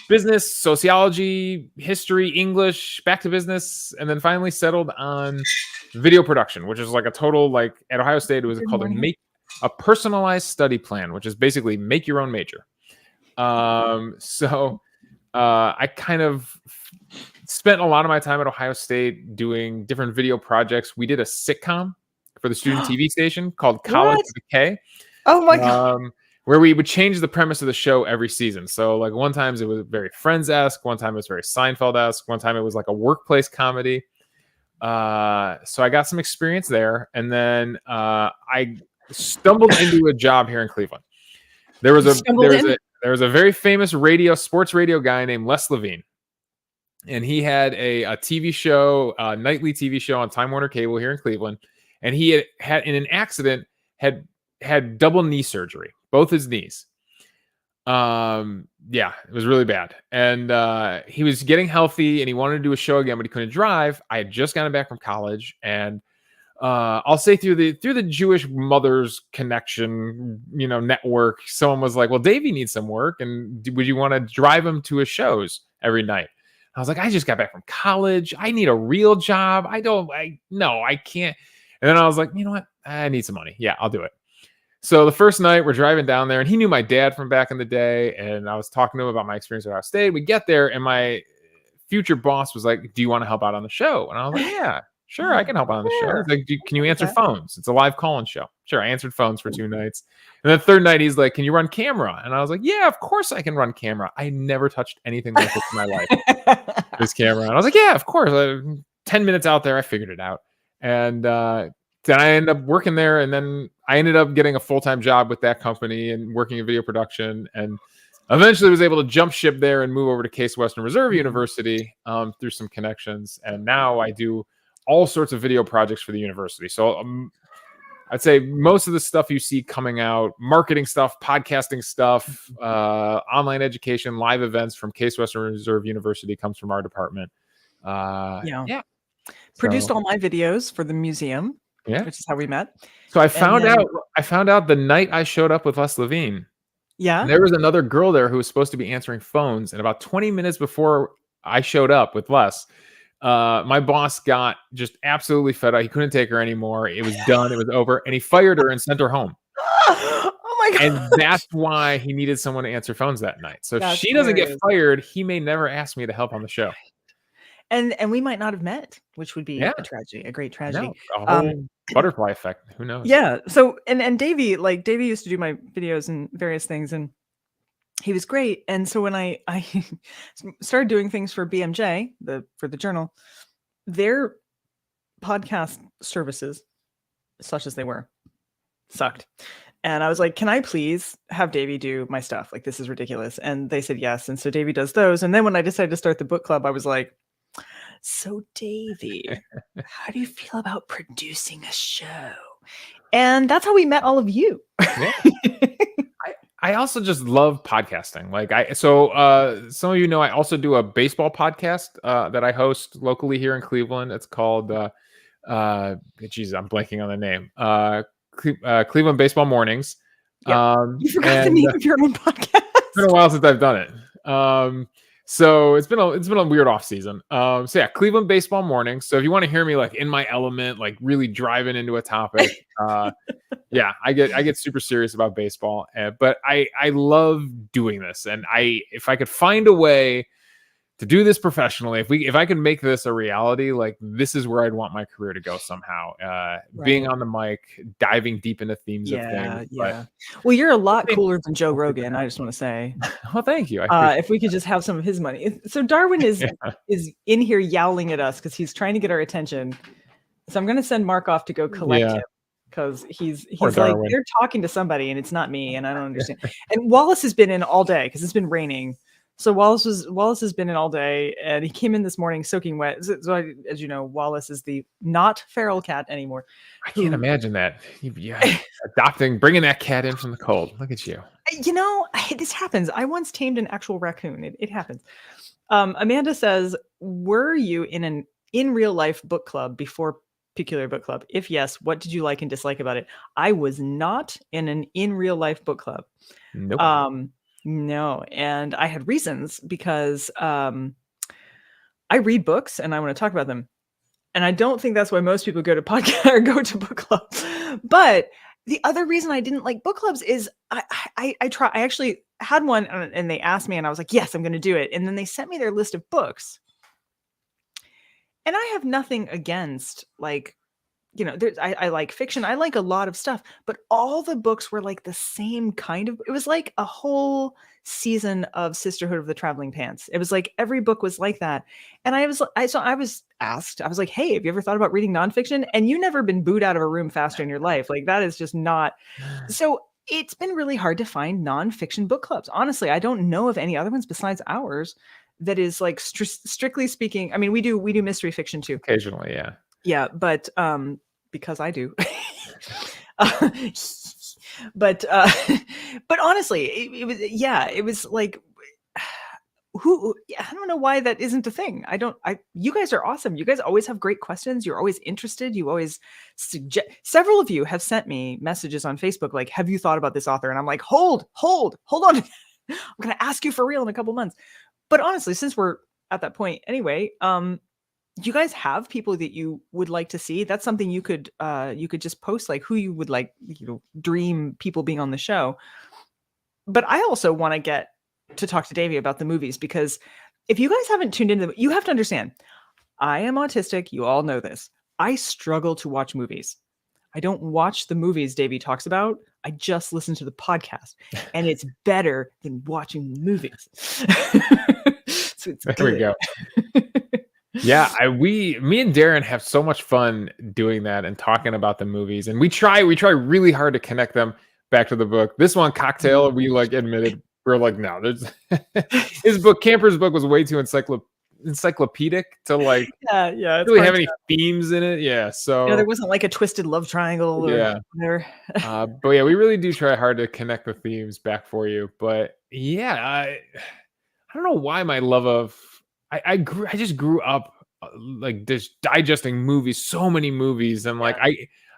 [SPEAKER 2] business, sociology, history, English, back to business, and then finally settled on video production, which is like a total, like at Ohio State, it was called a personalized study plan, which is basically make your own major. So I kind of spent a lot of my time at Ohio State doing different video projects. We did a sitcom for the student TV station called College with a K.
[SPEAKER 1] Oh my God.
[SPEAKER 2] Where we would change the premise of the show every season. So like one time it was very Friends-esque, one time it was very Seinfeld-esque, one time it was like a workplace comedy. So I got some experience there. And then I stumbled into a job here in Cleveland. There was a very famous sports radio guy named Les Levine. And he had a TV show, a nightly TV show on Time Warner Cable here in Cleveland. And he had in an accident had double knee surgery, both his knees. Yeah, it was really bad. And he was getting healthy and he wanted to do a show again, but he couldn't drive. I had just gotten back from college, and I'll say through the Jewish mothers connection, network, someone was like, well, Davey needs some work, and would you want to drive him to his shows every night? I was like, I just got back from college. I need a real job. I can't. And then I was like, you know what? I need some money. Yeah, I'll do it. So the first night we're driving down there, and he knew my dad from back in the day. And I was talking to him about my experience at Ohio State. We get there, and my future boss was like, do you want to help out on the show? And I was like, yeah, sure, I can help out on the show. He's like, can you answer phones? It's a live call-in show. Sure, I answered phones for 2 nights. And the third night, he's like, can you run camera? And I was like, yeah, of course I can run camera. I never touched anything like this in my life. This camera. And I was like, yeah, of course. 10 minutes out there, I figured it out. And then I ended up working there, and then I ended up getting a full-time job with that company and working in video production, and eventually was able to jump ship there and move over to Case Western Reserve University through some connections. And now I do all sorts of video projects for the university. So I'd say most of the stuff you see coming out, marketing stuff, podcasting stuff, online education, live events from Case Western Reserve University comes from our department. Yeah.
[SPEAKER 1] Produced all my videos for the museum. Yeah, which is how we met.
[SPEAKER 2] So I found out the night I showed up with Les Levine.
[SPEAKER 1] Yeah.
[SPEAKER 2] There was another girl there who was supposed to be answering phones. And about 20 minutes before I showed up with Les, my boss got just absolutely fed up. He couldn't take her anymore. It was done. It was over. And he fired her and sent her home.
[SPEAKER 1] Oh my God.
[SPEAKER 2] And that's why he needed someone to answer phones that night. So if she doesn't get fired, he may never ask me to help on the show.
[SPEAKER 1] And we might not have met, which would be a tragedy, a great tragedy.
[SPEAKER 2] No, a whole butterfly effect. Who knows?
[SPEAKER 1] Yeah. So and Davey used to do my videos and various things, and he was great. And so when I started doing things for BMJ, for the Journal, their podcast services, such as they were, sucked. And I was like, can I please have Davey do my stuff? Like, this is ridiculous. And they said yes. And so Davey does those. And then when I decided to start the book club, I was like, so Davey, how do you feel about producing a show? And that's how we met all of you.
[SPEAKER 2] Yeah. I also just love podcasting. Some of you know, I also do a baseball podcast that I host locally here in Cleveland. It's called, I'm blanking on the name. Cleveland Baseball Mornings.
[SPEAKER 1] Yep. You forgot the name of your own podcast.
[SPEAKER 2] It's been a while since I've done it. So it's been a weird off season. Cleveland Baseball Mornings. So if you want to hear me like in my element, like really driving into a topic, I get super serious about baseball. But I love doing this, and if I could find a way to do this professionally, if I could make this a reality, like this is where I'd want my career to go somehow. Being on the mic, diving deep into themes of things.
[SPEAKER 1] Yeah. Well, you're a lot cooler than Joe Rogan. I just want to say.
[SPEAKER 2] Oh, thank you.
[SPEAKER 1] If we could just have some of his money. So Darwin is in here yowling at us because he's trying to get our attention. So I'm going to send Mark off to go collect him, because he's like, they're talking to somebody and it's not me, and I don't understand. And Wallace has been in all day because it's been raining. So Wallace has been in all day, and he came in this morning soaking wet. So as you know, Wallace is the not feral cat anymore.
[SPEAKER 2] I can't imagine that. Bringing that cat in from the cold. Look at you.
[SPEAKER 1] This happens. I once tamed an actual raccoon. It happens. Amanda says, were you in real life book club before particular book club? If yes, what did you like and dislike about it? I was not in an in real life book club.
[SPEAKER 2] Nope.
[SPEAKER 1] No, and I had reasons because I read books and I want to talk about them. And I don't think that's why most people go to podcast or go to book clubs. But the other reason I didn't like book clubs is I actually had one and they asked me and I was like, yes, I'm going to do it. And then they sent me their list of books. And I have nothing against like, you know, I like fiction. I like a lot of stuff, but all the books were like the same kind of, it was like a whole season of Sisterhood of the Traveling Pants. It was like every book was like that. And I was asked, I was like, hey, have you ever thought about reading nonfiction? And you never been booed out of a room faster in your life. Like that is just not. So it's been really hard to find nonfiction book clubs. Honestly, I don't know of any other ones besides ours that is like strictly speaking. I mean, we do mystery fiction too.
[SPEAKER 2] Occasionally. Yeah.
[SPEAKER 1] Yeah. But, because I do. But honestly, it was like, I don't know why that isn't a thing. You guys are awesome. You guys always have great questions. You're always interested. You always suggest. Several of you have sent me messages on Facebook like, have you thought about this author? And I'm like, hold on. I'm going to ask you for real in a couple months. But honestly, since we're at that point anyway, you guys have people that you would like to see? That's something you could just post like who you would like, dream people being on the show. But I also want to get to talk to Davey about the movies, because if you guys haven't tuned into them, you have to understand, I am autistic. You all know this. I struggle to watch movies. I don't watch the movies Davey talks about. I just listen to the podcast, and it's better than watching the movies. So it's
[SPEAKER 2] there we go. Yeah, me and Darren have so much fun doing that and talking about the movies, and we try really hard to connect them back to the book. This one, Cocktail, we like admitted we're like, no, there's his book, Camper's book, was way too encyclopedic to like really have any themes in it. Yeah, so
[SPEAKER 1] there wasn't like a twisted love triangle.
[SPEAKER 2] Yeah, but yeah, we really do try hard to connect the themes back for you. But yeah, I don't know why my love of I just grew up like just digesting movies, so many movies, and like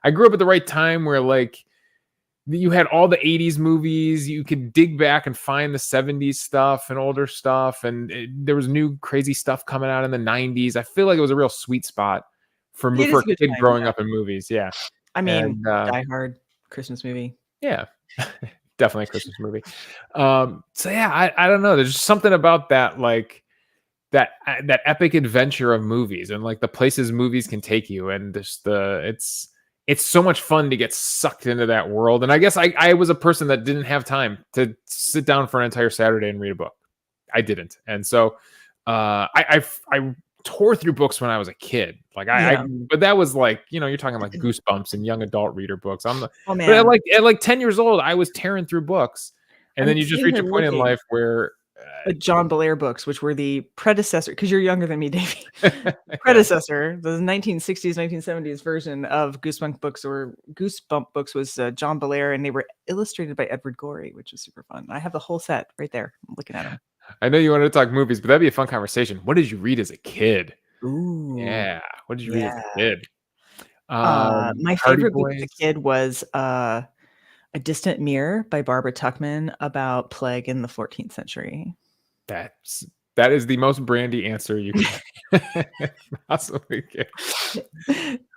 [SPEAKER 2] I grew up at the right time where like you had all the 80s movies, you could dig back and find the 70s stuff and older stuff, and there was new crazy stuff coming out in the 90s. I feel like it was a real sweet spot for a kid growing up in movies. Yeah,
[SPEAKER 1] I mean, Die Hard, Christmas movie.
[SPEAKER 2] Yeah, definitely a Christmas movie. So yeah, I don't know. There's just something about that, like that epic adventure of movies and like the places movies can take you, and just it's so much fun to get sucked into that world. And I guess I was a person that didn't have time to sit down for an entire Saturday and read a book. I didn't. And so I tore through books when I was a kid. Like but that was like, you're talking like Goosebumps and young adult reader books. But at like 10 years old, I was tearing through books. And then you just reach a point in life where
[SPEAKER 1] John Belair books, which were the predecessor, because you're younger than me, Davey. Predecessor, the 1960s, 1970s version of Goosebump books was John Belair, and they were illustrated by Edward Gorey, which is super fun. I have the whole set right there. I'm looking at them.
[SPEAKER 2] I know you wanted to talk movies, but that'd be a fun conversation. What did you read as a kid?
[SPEAKER 1] Ooh,
[SPEAKER 2] yeah. What did you read as a kid?
[SPEAKER 1] My favorite book as a kid was A Distant Mirror by Barbara Tuchman about plague in the 14th century.
[SPEAKER 2] That is the most Brandy answer you can possibly get.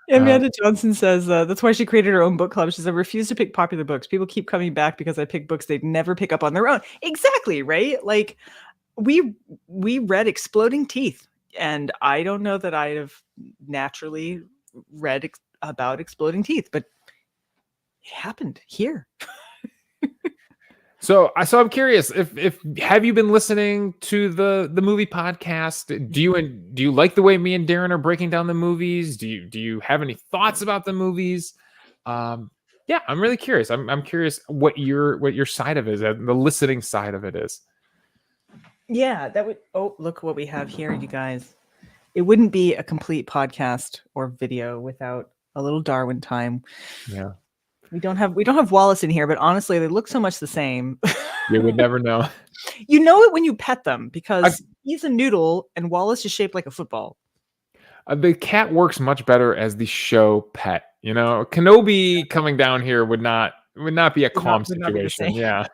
[SPEAKER 1] Amanda Johnson says that's why she created her own book club. She said, I refuse to pick popular books. People keep coming back because I pick books they'd never pick up on their own. Exactly, right? Like we read Exploding Teeth, and I don't know that I'd have naturally read about Exploding Teeth, but it happened here.
[SPEAKER 2] So I'm curious, if have you been listening to the movie podcast? Do you like the way me and Darren are breaking down the movies? Do you have any thoughts about the movies? Yeah, I'm really curious. I'm curious what your side of it is, the listening side of it is.
[SPEAKER 1] Yeah, that would. Oh, look what we have here, you guys. It wouldn't be a complete podcast or video without a little Darwin time.
[SPEAKER 2] Yeah.
[SPEAKER 1] We don't have Wallace in here, but honestly, they look so much the same.
[SPEAKER 2] You would never know.
[SPEAKER 1] You know it when you pet them, because he's a noodle and Wallace is shaped like a football.
[SPEAKER 2] the cat works much better as the show pet. You know, Kenobi coming down here would not be a calm situation. Yeah.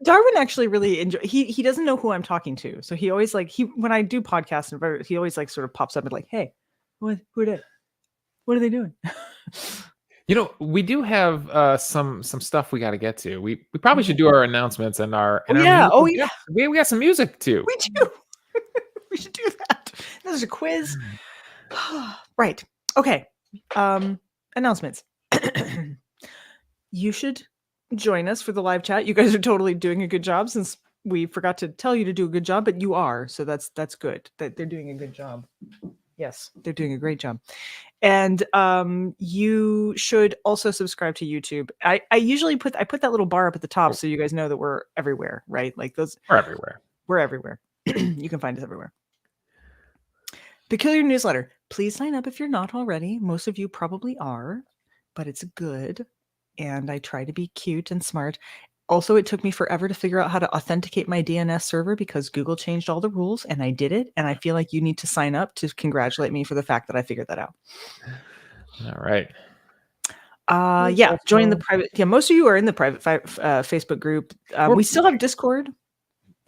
[SPEAKER 1] Darwin actually really enjoy. He doesn't know who I'm talking to, so he always when I do podcasts and he always sort of pops up and like, hey, who are they? What are they doing?
[SPEAKER 2] You know, we do have some stuff we got to get to. We probably should do our announcements and our
[SPEAKER 1] We
[SPEAKER 2] got some music too.
[SPEAKER 1] We do. We should do that. There's a quiz. Right. Okay. Announcements. You should join us for the live chat. You guys are totally doing a good job, since we forgot to tell you to do a good job, but you are. So that's good. That they're doing a good job. Yes, they're doing a great job. And you should also subscribe to YouTube. I usually put that little bar up at the top so you guys know that we're everywhere, right? Like those.
[SPEAKER 2] We're everywhere.
[SPEAKER 1] We're everywhere. You can find us everywhere. Peculiar newsletter. Please sign up if you're not already. Most of you probably are, but it's good. And I try to be cute and smart. Also, it took me forever to figure out how to authenticate my DNS server because Google changed all the rules, and I did it. And I feel like you need to sign up to congratulate me for the fact that I figured that out.
[SPEAKER 2] All right.
[SPEAKER 1] Yeah, join the private. Yeah, most of you are in the private Facebook group. We still have Discord.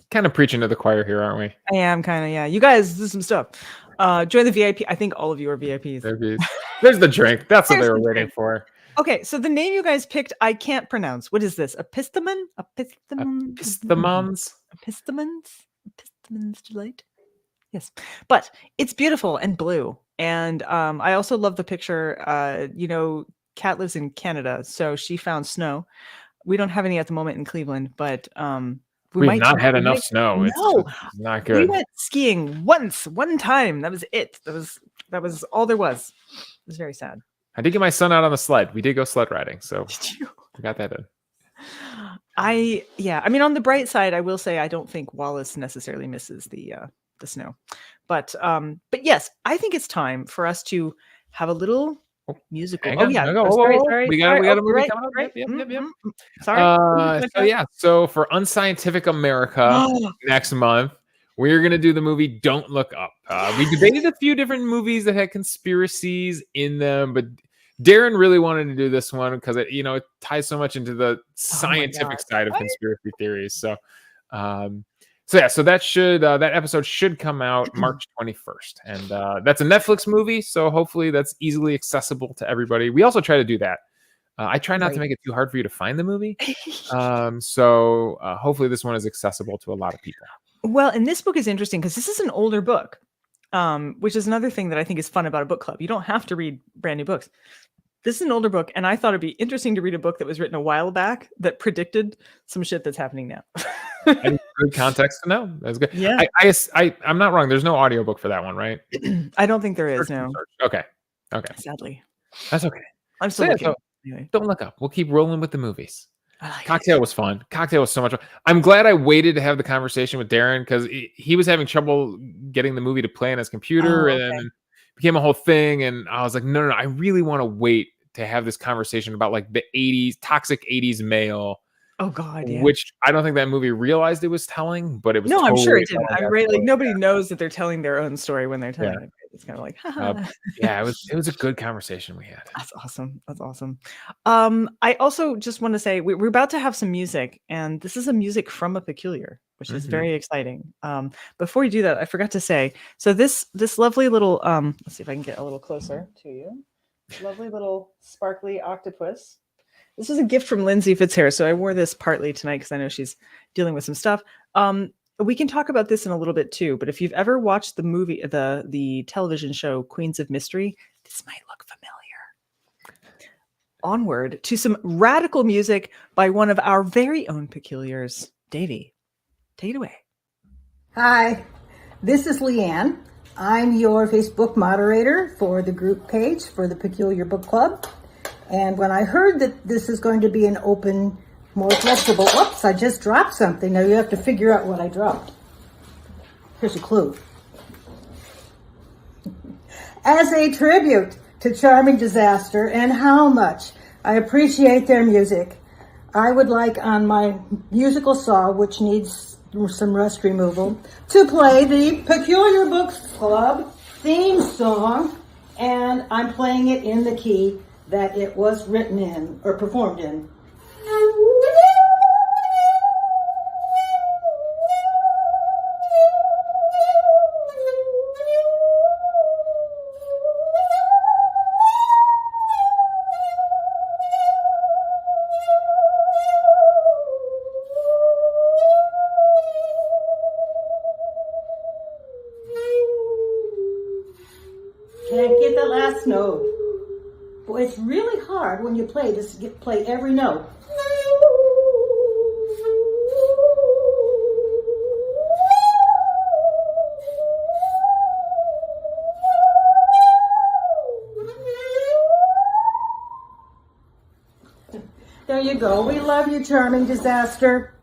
[SPEAKER 2] Kind of preaching to the choir here, aren't we?
[SPEAKER 1] I am kind of, yeah. You guys do some stuff. Join the VIP. I think all of you are VIPs.
[SPEAKER 2] There's the drink. That's what they were waiting for.
[SPEAKER 1] Okay, so the name you guys picked, I can't pronounce. What is this? Epistemon?
[SPEAKER 2] Epistemons
[SPEAKER 1] delight. Yes, but it's beautiful and blue. And I also love the picture. Kat lives in Canada, so she found snow. We don't have any at the moment in Cleveland, but
[SPEAKER 2] we've not had enough snow.
[SPEAKER 1] No,
[SPEAKER 2] it's not good.
[SPEAKER 1] We went skiing one time. That was it. That was all there was. It was very sad.
[SPEAKER 2] I did get my son out on the sled. We did go sled riding, so we got that in.
[SPEAKER 1] I mean, on the bright side, I will say I don't think Wallace necessarily misses the snow, but yes, I think it's time for us to have a little musical.
[SPEAKER 2] Sorry. We got a movie coming up. Right. Yep. Sorry. So for Unscientific America next month, we're going to do the movie Don't Look Up. We debated a few different movies that had conspiracies in them, but Darren really wanted to do this one because it ties so much into the scientific side of conspiracy theories. So that episode should come out March 21st. And that's a Netflix movie, so hopefully that's easily accessible to everybody. We also try to do that. I try not to make it too hard for you to find the movie. So hopefully this one is accessible to a lot of people.
[SPEAKER 1] Well, and this book is interesting because this is an older book, which is another thing that I think is fun about a book club. You don't have to read brand new books. This is an older book, and I thought it'd be interesting to read a book that was written a while back that predicted some shit that's happening now.
[SPEAKER 2] And good context to know. That's good.
[SPEAKER 1] Yeah.
[SPEAKER 2] I'm not wrong. There's no audiobook for that one, right?
[SPEAKER 1] I don't think there is, no.
[SPEAKER 2] Okay.
[SPEAKER 1] Sadly.
[SPEAKER 2] That's okay.
[SPEAKER 1] I'm still looking.
[SPEAKER 2] Anyway. Don't Look Up. We'll keep rolling with the movies. Cocktail was fun. Cocktail was so much fun. I'm glad I waited to have the conversation with Darren because he was having trouble getting the movie to play on his computer, and then it became a whole thing. And I was like, no, I really want to wait to have this conversation about like the 80s, toxic 80s male.
[SPEAKER 1] Oh God, yeah.
[SPEAKER 2] Which I don't think that movie realized it was telling, but it was.
[SPEAKER 1] No, I'm sure it didn't. I'm really nobody knows that they're telling their own story when they're telling it. It's kind of like,
[SPEAKER 2] it was a good conversation we had.
[SPEAKER 1] That's awesome. I also just want to say we're about to have some music, and this is a music from a Peculiar, which is very exciting. Before we do that, I forgot to say, so this lovely little let's see if I can get a little closer to you. Lovely little sparkly octopus. This was a gift from Lindsay Fitzharris, so I wore this partly tonight because I know she's dealing with some stuff. We can talk about this in a little bit too, but if you've ever watched the movie, the television show Queens of Mystery, this might look familiar. Onward to some radical music by one of our very own Peculiars. Davey, take it away.
[SPEAKER 4] Hi, this is Leanne. I'm your Facebook moderator for the group page for the Peculiar Book Club. And when I heard that this is going to be an open, more flexible, oops, I just dropped something. Now you have to figure out what I dropped. Here's a clue. As a tribute to Charming Disaster and how much I appreciate their music, I would like on my musical saw, which needs some rust removal, to play the Peculiar Books Club theme song, and I'm playing it in the key that it was written in or performed in. Can't get the last note. Boy, it's really hard when you play this, play every note. There you go. We love you, Charming Disaster.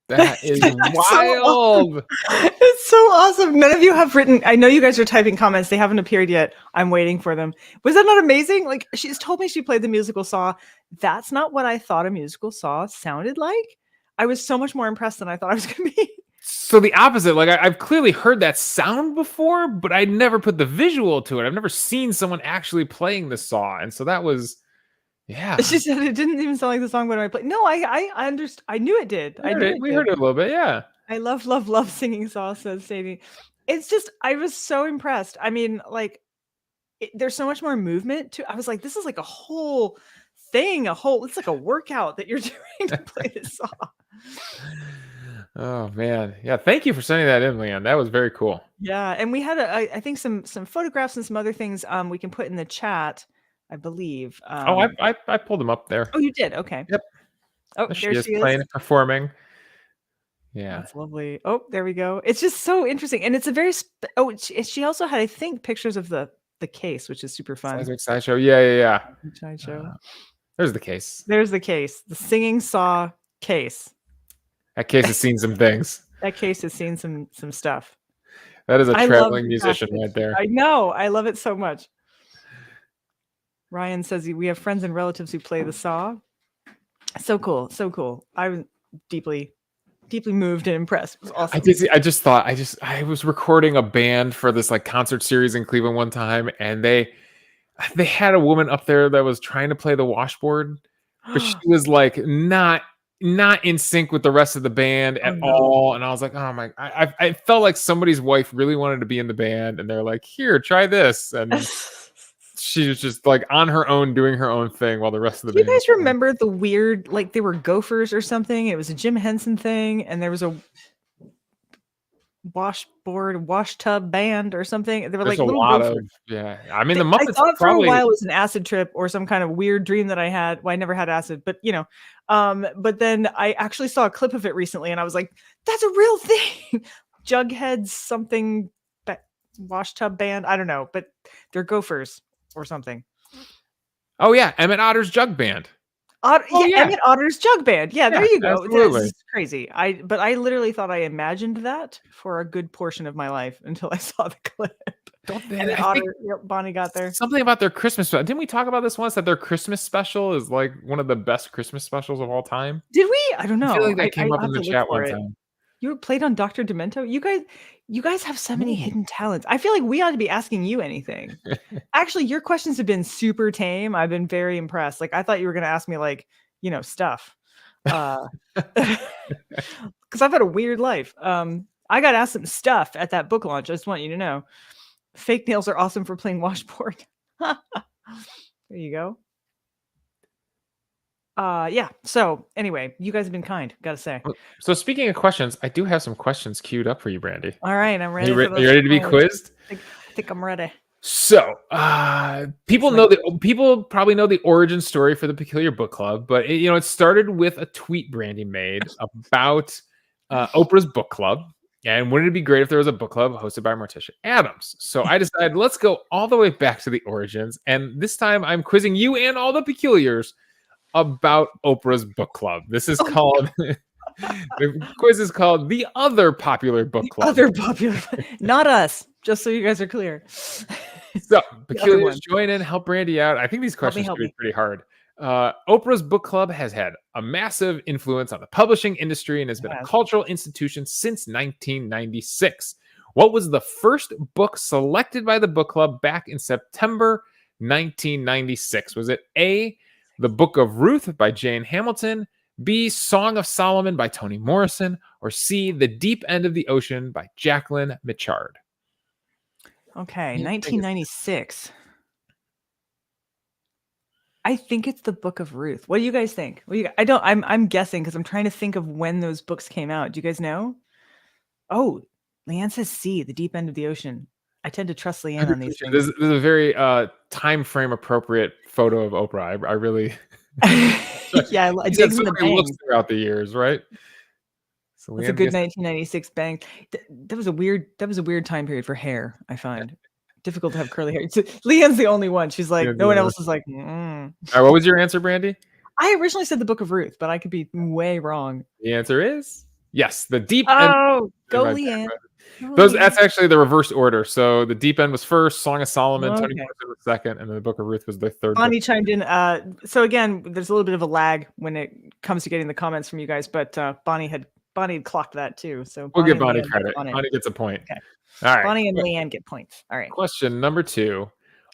[SPEAKER 2] That is wild.
[SPEAKER 1] It's so awesome. None of you have written. I know you guys are typing comments. They haven't appeared yet. I'm waiting for them. Was that not amazing? Like, she's told me she played the musical Saw. That's not what I thought a musical Saw sounded like. I was so much more impressed than I thought I was going to be.
[SPEAKER 2] So the opposite. Like, I've clearly heard that sound before, but I never put the visual to it. I've never seen someone actually playing the Saw, and so that was. Yeah,
[SPEAKER 1] she said it didn't even sound like the song when I played. No, I understood. I knew it did.
[SPEAKER 2] We heard it a little bit. Yeah.
[SPEAKER 1] I love singing Saw, says Sadie. It's just, I was so impressed. I mean, like, there's so much more movement to. I was like, this is like a whole thing. It's like a workout that you're doing to play this Saw.
[SPEAKER 2] Oh man, yeah. Thank you for sending that in, Leanne. That was very cool.
[SPEAKER 1] Yeah, and we had I think some photographs and some other things we can put in the chat. I believe.
[SPEAKER 2] I pulled them up there.
[SPEAKER 1] Oh, you did? Okay.
[SPEAKER 2] Yep.
[SPEAKER 1] Oh,
[SPEAKER 2] there she is playing and performing. Yeah.
[SPEAKER 1] That's lovely. Oh, there we go. It's just so interesting. And it's a very, she also had, I think, pictures of the case, which is super fun.
[SPEAKER 2] Sideshow. Yeah.
[SPEAKER 1] Sideshow.
[SPEAKER 2] There's the case.
[SPEAKER 1] There's the case. The singing Saw case.
[SPEAKER 2] That case has seen some things.
[SPEAKER 1] That case has seen some stuff.
[SPEAKER 2] That is a traveling musician right there.
[SPEAKER 1] I know. I love it so much. Ryan says we have friends and relatives who play the Saw. So cool. So cool. I was deeply moved and impressed. It was awesome. I was recording a band for this like concert series in Cleveland one time, and they had a woman up there that was trying to play the washboard, but she was like not in sync with the rest of the band at all. And I was like, oh my, I felt like somebody's wife really wanted to be in the band, and they're like, here, try this. And she was just like on her own doing her own thing while the rest of the band. You guys remember the weird, like they were gophers or something? It was a Jim Henson thing, and there was a wash tub band or something. They were
[SPEAKER 2] There's
[SPEAKER 1] like
[SPEAKER 2] a
[SPEAKER 1] little
[SPEAKER 2] lot
[SPEAKER 1] gophers.
[SPEAKER 2] Of I mean, the Muppets.
[SPEAKER 1] I thought for a while it was an acid trip or some kind of weird dream that I had. Well, I never had acid, but but then I actually saw a clip of it recently, and I was like, that's a real thing. Jughead's something wash tub band. I don't know, but they're gophers or something.
[SPEAKER 2] Oh yeah, Emmett Otter's Jug Band.
[SPEAKER 1] Emmett Otter's Jug Band. Yeah, there you go.
[SPEAKER 2] Absolutely.
[SPEAKER 1] This is crazy. But I literally thought I imagined that for a good portion of my life until I saw the clip. Bonnie got there.
[SPEAKER 2] Something about their Christmas special. Didn't we talk about this once, that their Christmas special is like one of the best Christmas specials of all time?
[SPEAKER 1] Did we? I don't know.
[SPEAKER 2] I feel like that came up in the chat one time.
[SPEAKER 1] You played on Dr. Demento? You guys have so many hidden talents. I feel like we ought to be asking you anything. Actually, your questions have been super tame. I've been very impressed. Like, I thought you were going to ask me like, stuff. Because I've had a weird life. I got asked some stuff at that book launch. I just want you to know. Fake nails are awesome for playing washboard. There you go. Yeah. So anyway, you guys have been kind, gotta say.
[SPEAKER 2] So speaking of questions, I do have some questions queued up for you, Brandy.
[SPEAKER 1] All right, I'm ready.
[SPEAKER 2] Are you ready to be quizzed?
[SPEAKER 1] I think I'm ready.
[SPEAKER 2] So people probably know the origin story for the Peculiar Book Club, but it started with a tweet Brandy made about Oprah's book club. And wouldn't it be great if there was a book club hosted by Morticia Adams? So I decided, let's go all the way back to the origins. And this time I'm quizzing you and all the Peculiars about Oprah's book club. This is called, the quiz is called The Other Popular Book Club.
[SPEAKER 1] Other popular, not us, just so you guys are clear.
[SPEAKER 2] So Peculiars, join in, help Brandy out. I think these questions should be pretty hard. Oprah's book club has had a massive influence on the publishing industry and has been a cultural institution since 1996. What was the first book selected by the book club back in September 1996? Was it A, The Book of Ruth by Jane Hamilton, B, Song of Solomon by Toni Morrison, or C, The Deep End of the Ocean by Jacqueline Michard?
[SPEAKER 1] Okay, 1996. I think it's The Book of Ruth. What do you guys think? I'm guessing because I'm trying to think of when those books came out. Do you guys know? Oh, Leanne says C, The Deep End of the Ocean. I tend to trust Leanne on these things.
[SPEAKER 2] This is a very time frame appropriate photo of Oprah. I really
[SPEAKER 1] yeah, I dig the
[SPEAKER 2] looks throughout the years, right? So
[SPEAKER 1] it's a good 1996 bang. That was a weird time period for hair, I find. Difficult to have curly hair. Leanne's the only one. She's like, no one else is like,
[SPEAKER 2] All right, what was your answer, Brandy?
[SPEAKER 1] I originally said The Book of Ruth, but I could be way wrong.
[SPEAKER 2] The answer is yes, The Deep
[SPEAKER 1] End.
[SPEAKER 2] Oh,
[SPEAKER 1] go Leanne.
[SPEAKER 2] That's actually the reverse order. So The Deep End was first, Song of Solomon, Toni Morrison was second, and then The Book of Ruth was the third.
[SPEAKER 1] Bonnie chimed in. So again, there's a little bit of a lag when it comes to getting the comments from you guys, but Bonnie had clocked that too. So
[SPEAKER 2] we'll give Bonnie credit. Bonnie gets a point.
[SPEAKER 1] Okay.
[SPEAKER 2] All right.
[SPEAKER 1] Bonnie and Leanne get points. All right.
[SPEAKER 2] Question number 2.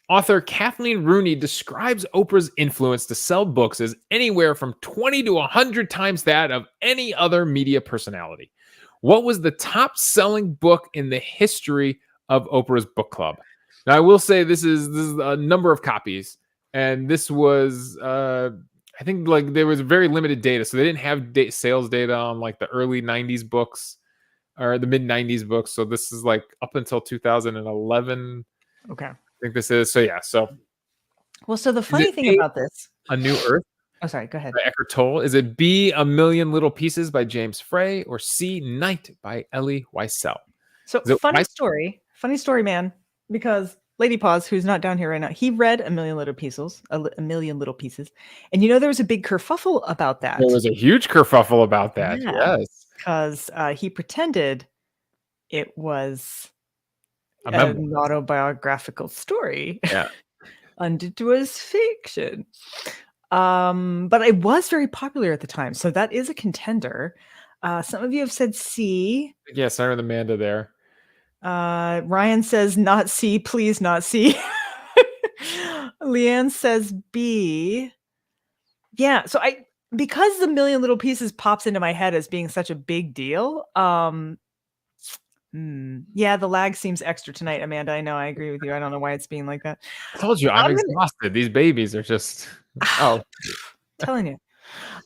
[SPEAKER 2] Author Kathleen Rooney describes Oprah's influence to sell books as anywhere from 20 to 100 times that of any other media personality. What was the top-selling book in the history of Oprah's book club? Now, I will say this is a number of copies, and this was I think like there was very limited data, so they didn't have sales data on like the early 90s books or the mid 90s books. So this is like up until 2011.
[SPEAKER 1] Okay.
[SPEAKER 2] I think this is. So yeah. So.
[SPEAKER 1] Well, so the funny thing about this.
[SPEAKER 2] A New Earth.
[SPEAKER 1] Oh, sorry. Go ahead.
[SPEAKER 2] By Eckhart Tolle. Is it B, A Million Little Pieces by James Frey, or C, Night by Elie Wiesel?
[SPEAKER 1] So funny story, man, because Lady Paws, who's not down here right now, he read A Million Little Pieces, a Million Little Pieces. And there was a big kerfuffle about that.
[SPEAKER 2] There was a huge kerfuffle about that.
[SPEAKER 1] Yeah,
[SPEAKER 2] yes.
[SPEAKER 1] Because he pretended it was an autobiographical story.
[SPEAKER 2] Yeah.
[SPEAKER 1] And it was fiction. But it was very popular at the time. So that is a contender. Some of you have said C.
[SPEAKER 2] Yes, I heard Amanda there.
[SPEAKER 1] Ryan says not C, please not C. Leanne says B. Yeah, so because the Million Little Pieces pops into my head as being such a big deal. Yeah, the lag seems extra tonight, Amanda. I know, I agree with you. I don't know why it's being like that.
[SPEAKER 2] I told you, I'm exhausted. These babies are just
[SPEAKER 1] telling you.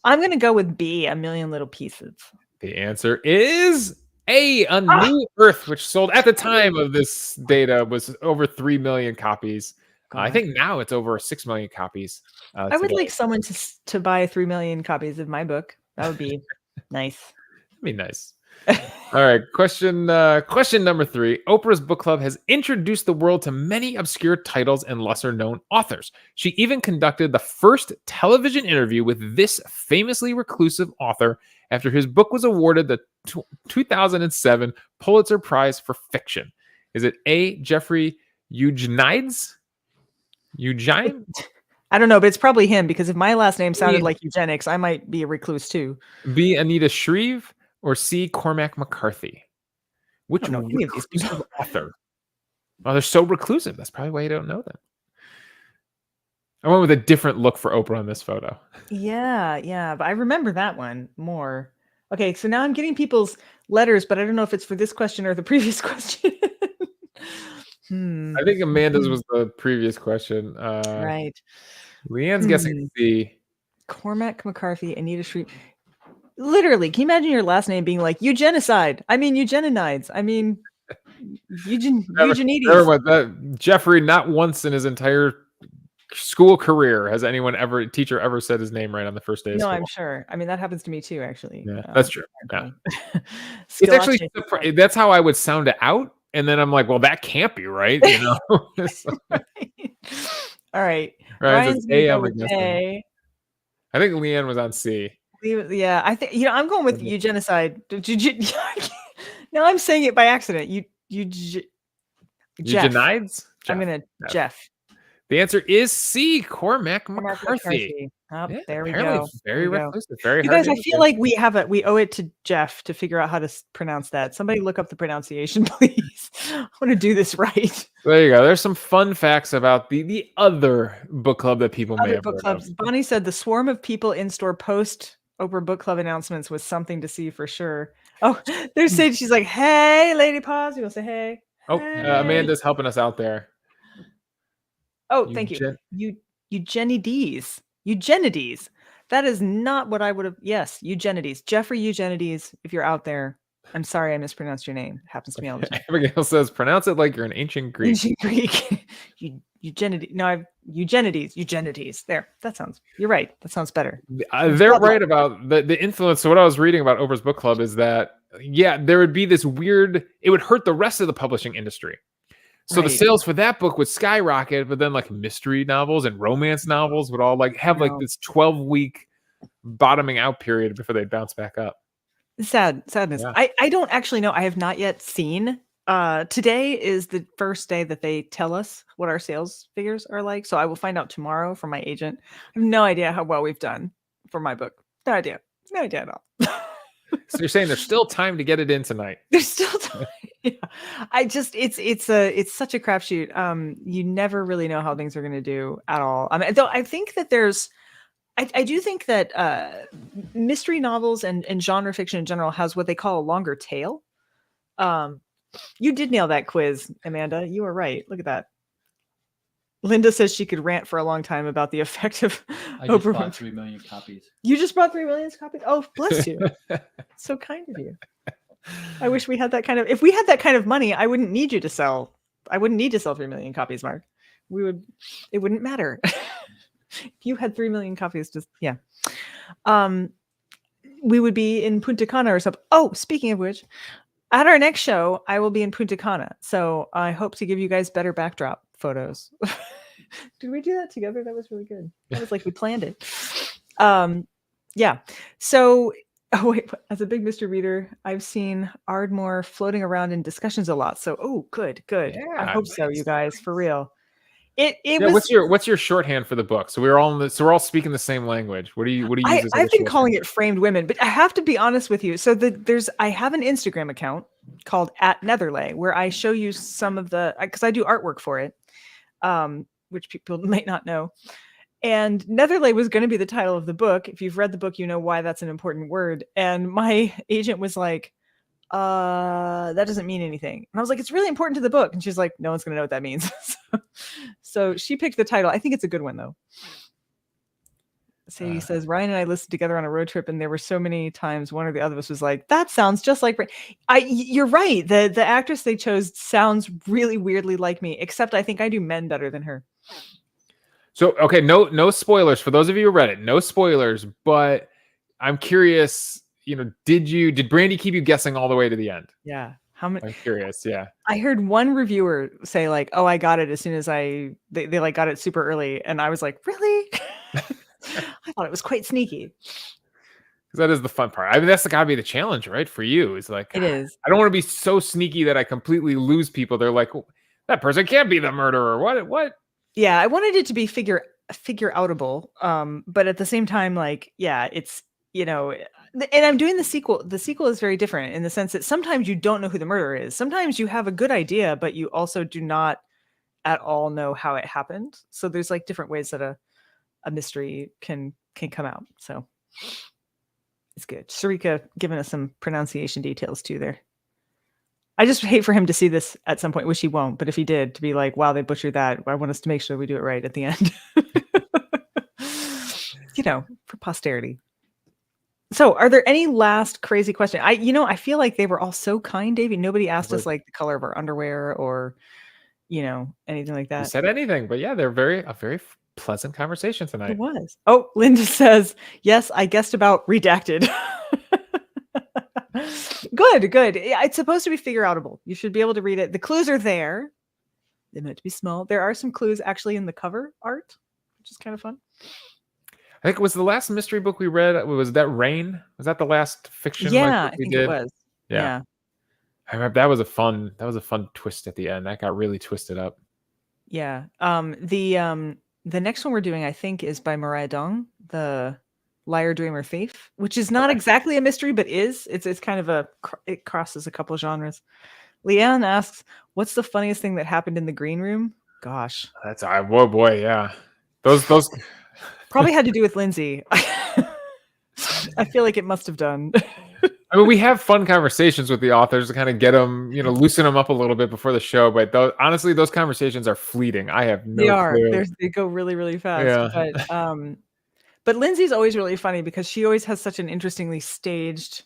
[SPEAKER 1] I'm gonna go with B, A Million Little Pieces.
[SPEAKER 2] The answer is A New Earth, which sold at the time of this data was over 3 million copies. I think now it's over 6 million copies.
[SPEAKER 1] I would like someone to buy 3 million copies of my book. That would be nice.
[SPEAKER 2] That'd be nice. All right. Question number 3. Oprah's book club has introduced the world to many obscure titles and lesser known authors. She even conducted the first television interview with this famously reclusive author after his book was awarded the 2007 Pulitzer Prize for Fiction. Is it A, Jeffrey Eugenides? Eugene?
[SPEAKER 1] I don't know, but it's probably him, because if my last name sounded like eugenics, I might be a recluse too.
[SPEAKER 2] B, Anita Shreve, or C, Cormac McCarthy? Which reclusive author? Oh, they're so reclusive. That's probably why you don't know them. I went with a different look for Oprah on this photo.
[SPEAKER 1] Yeah, but I remember that one more. Okay, so now I'm getting people's letters, but I don't know if it's for this question or the previous question.
[SPEAKER 2] I think Amanda's was the previous question.
[SPEAKER 1] Right.
[SPEAKER 2] Leanne's guessing C.
[SPEAKER 1] Cormac McCarthy, Anita Shreve. Literally, can you imagine your last name being like eugenicide? I mean, eugeninides. I mean, Eugenides.
[SPEAKER 2] That Jeffrey, not once in his entire school career has teacher ever said his name right on the first day of school.
[SPEAKER 1] No, I'm sure. I mean, that happens to me too, actually.
[SPEAKER 2] Yeah, that's true. Yeah. It's actually, that's how I would sound it out. And then I'm like, well, that can't be right.
[SPEAKER 1] Right. All right. Ryan's
[SPEAKER 2] A.
[SPEAKER 1] I
[SPEAKER 2] think Leanne was on C.
[SPEAKER 1] Yeah, I think I'm going with eugenicide. Now I'm saying it by accident.
[SPEAKER 2] Eugenides?
[SPEAKER 1] I'm gonna Jeff.
[SPEAKER 2] The answer is C, Cormac McCarthy.
[SPEAKER 1] Oh,
[SPEAKER 2] Yeah,
[SPEAKER 1] there we
[SPEAKER 2] apparently
[SPEAKER 1] go.
[SPEAKER 2] very
[SPEAKER 1] There we go.
[SPEAKER 2] reclusive, very
[SPEAKER 1] You
[SPEAKER 2] hard
[SPEAKER 1] guys,
[SPEAKER 2] to
[SPEAKER 1] I feel
[SPEAKER 2] imitate.
[SPEAKER 1] like we owe it to Jeff to figure out how to pronounce that. Somebody look up the pronunciation, please. I want to do this right.
[SPEAKER 2] There you go. There's some fun facts about the other book club that people may
[SPEAKER 1] Other
[SPEAKER 2] have
[SPEAKER 1] book
[SPEAKER 2] heard
[SPEAKER 1] clubs. Bonnie said the swarm of people in store post Oprah book club announcements was something to see for sure. Oh, there's
[SPEAKER 2] of.
[SPEAKER 1] Sage. She's like, "Hey, Lady Pause." You want to say hey?
[SPEAKER 2] Oh,
[SPEAKER 1] Hey.
[SPEAKER 2] Amanda's helping us out there.
[SPEAKER 1] Oh, thank you. Eugenides. Eugenides. That is not what I would have. Yes, Eugenides. Jeffrey Eugenides, if you're out there, I'm sorry I mispronounced your name. It happens to me all the time.
[SPEAKER 2] Abigail says, pronounce it like you're an ancient Greek.
[SPEAKER 1] Ancient Greek. Eugenides. No, Eugenides. Eugenides. There. That sounds. You're right. That sounds better.
[SPEAKER 2] They're right about the influence. So what I was reading about Oprah's book club is that, yeah, there would be this weird, it would hurt the rest of the publishing industry. So the sales for that book would skyrocket, but then like mystery novels and romance novels would all like have like this 12-week bottoming out period before they bounce back up.
[SPEAKER 1] Sadness.
[SPEAKER 2] Yeah.
[SPEAKER 1] I don't actually know. I have not yet seen. Today is the first day that they tell us what our sales figures are like. So I will find out tomorrow from my agent. I have no idea how well we've done for my book. No idea. No idea at all.
[SPEAKER 2] So you're saying there's still time to get it in tonight?
[SPEAKER 1] There's still time. Yeah. It's such a crapshoot. You never really know how things are going to do at all. I mean, though I think that I do think that mystery novels and genre fiction in general has what they call a longer tail. You did nail that quiz, Amanda. You were right. Look at that. Linda says she could rant for a long time about the effect of
[SPEAKER 3] I just bought 3 million copies.
[SPEAKER 1] You just bought 3 million copies? Oh, bless you. So kind of you. I wish we had that kind of, if we had that kind of money, I wouldn't need you to sell. I wouldn't need to sell 3 million copies, Mark. It wouldn't matter. If you had 3 million copies, just, yeah. We would be in Punta Cana or something. Oh, speaking of which, at our next show, I will be in Punta Cana. So I hope to give you guys better backdrop photos. Did we do that together? That was really good. That was like we planned it. Yeah. So, as a big mystery reader, I've seen Ardmore floating around in discussions a lot. So, good.
[SPEAKER 2] Yeah,
[SPEAKER 1] I hope so, you guys, for real. It
[SPEAKER 2] yeah,
[SPEAKER 1] was.
[SPEAKER 2] What's your shorthand for the book? So we're all speaking the same language. What do you use?
[SPEAKER 1] I've been calling it Framed Women, but I have to be honest with you. So I have an Instagram account called @Netherlay where I show you some of because I do artwork for it, which people might not know. And Netherlay was going to be the title of the book. If you've read the book, you know why that's an important word. And my agent was like, that doesn't mean anything. And I was like, it's really important to the book. And she's like, no one's going to know what that means. So she picked the title. I think it's a good one, though. Sadie says, Ryan and I listened together on a road trip, and there were so many times one or the other of us was like, that sounds just like you're right. The actress they chose sounds really weirdly like me, except I think I do men better than her.
[SPEAKER 2] So, okay, no spoilers for those of you who read it. No spoilers, but I'm curious, did Brandy keep you guessing all the way to the end?
[SPEAKER 1] Yeah. How many?
[SPEAKER 2] I'm curious. Yeah.
[SPEAKER 1] I heard one reviewer say like, "Oh, I got it as soon as they like got it super early," and I was like, "Really?" I thought it was quite sneaky.
[SPEAKER 2] Because that is the fun part. I mean, that's gotta be the challenge, right? For you, it's like
[SPEAKER 1] it is.
[SPEAKER 2] I don't want to be so sneaky that I completely lose people. They're like, oh, that person can't be the murderer. What?
[SPEAKER 1] Yeah, I wanted it to be figure outable, but at the same time, like, yeah, it's and I'm doing the sequel. The sequel is very different in the sense that sometimes you don't know who the murderer is. Sometimes you have a good idea, but you also do not at all know how it happened. So there's like different ways that a mystery can come out. So it's good. Sarika giving us some pronunciation details too there. I just hate for him to see this at some point, which he won't. But if he did, to be like, wow, they butchered that. I want us to make sure we do it right at the end. For posterity. So are there any last crazy questions? I feel like they were all so kind, Davey. Nobody asked us like the color of our underwear or, anything like that.
[SPEAKER 2] You said anything, but yeah, they're a very pleasant conversation tonight.
[SPEAKER 1] It was. Oh, Linda says, yes, I guessed about redacted. Good. It's supposed to be figure outable. You should be able to read it. The clues are there. They meant to be small. There are some clues actually in the cover art, which is kind of fun.
[SPEAKER 2] I think it was the last mystery book we read. Was that Rain? Was that the last fiction?
[SPEAKER 1] Yeah,
[SPEAKER 2] book we
[SPEAKER 1] I think
[SPEAKER 2] did?
[SPEAKER 1] it was. Yeah.
[SPEAKER 2] I remember that was a fun twist at the end. That got really twisted up.
[SPEAKER 1] Yeah. the next one we're doing, I think, is by Mariah Dong, the Liar, Dreamer, Thief, which is not exactly a mystery, but it's kind of it crosses a couple of genres. Leanne asks, "What's the funniest thing that happened in the green room?" Gosh,
[SPEAKER 2] that's whoa boy, yeah. Those
[SPEAKER 1] probably had to do with Lindsay. I feel like it must have done.
[SPEAKER 2] I mean, we have fun conversations with the authors to kind of get them, loosen them up a little bit before the show. But honestly, those conversations are fleeting. I have no clue.
[SPEAKER 1] They go really, really fast.
[SPEAKER 2] Yeah.
[SPEAKER 1] But Lindsay's always really funny because she always has such an interestingly staged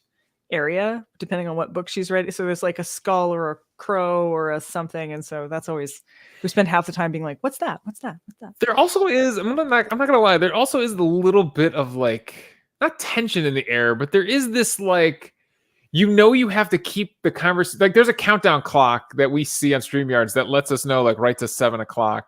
[SPEAKER 1] area, depending on what book she's read. So there's like a skull or a crow or a something. And so that's always, we spend half the time being like, what's that? What's that? What's that?
[SPEAKER 2] There also is, I'm not going to lie, there also is the little bit of like, not tension in the air, but there is this like, you have to keep the conversation. Like there's a countdown clock that we see on StreamYards that lets us know like right to 7:00.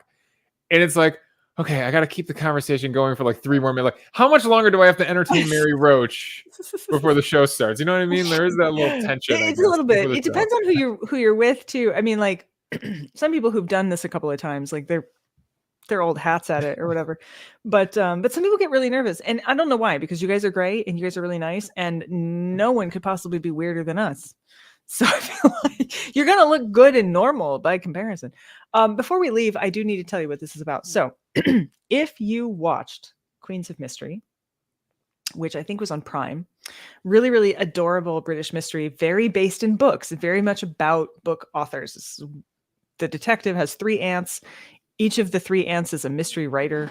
[SPEAKER 2] And it's like, okay, I got to keep the conversation going for like 3 more minutes. Like, how much longer do I have to entertain Mary Roach before the show starts? You know what I mean? There is that little tension.
[SPEAKER 1] It's a little bit. It depends on who you're with too. I mean, like some people who've done this a couple of times, like they're old hats at it or whatever. But some people get really nervous, and I don't know why, because you guys are great and you guys are really nice, and no one could possibly be weirder than us. So I feel like you're gonna look good and normal by comparison. Before we leave, I do need to tell you what this is about. So if you watched Queens of Mystery, which I think was on Prime, really, really adorable British mystery, very based in books, very much about book authors. The detective has 3 aunts. Each of the 3 aunts is a mystery writer,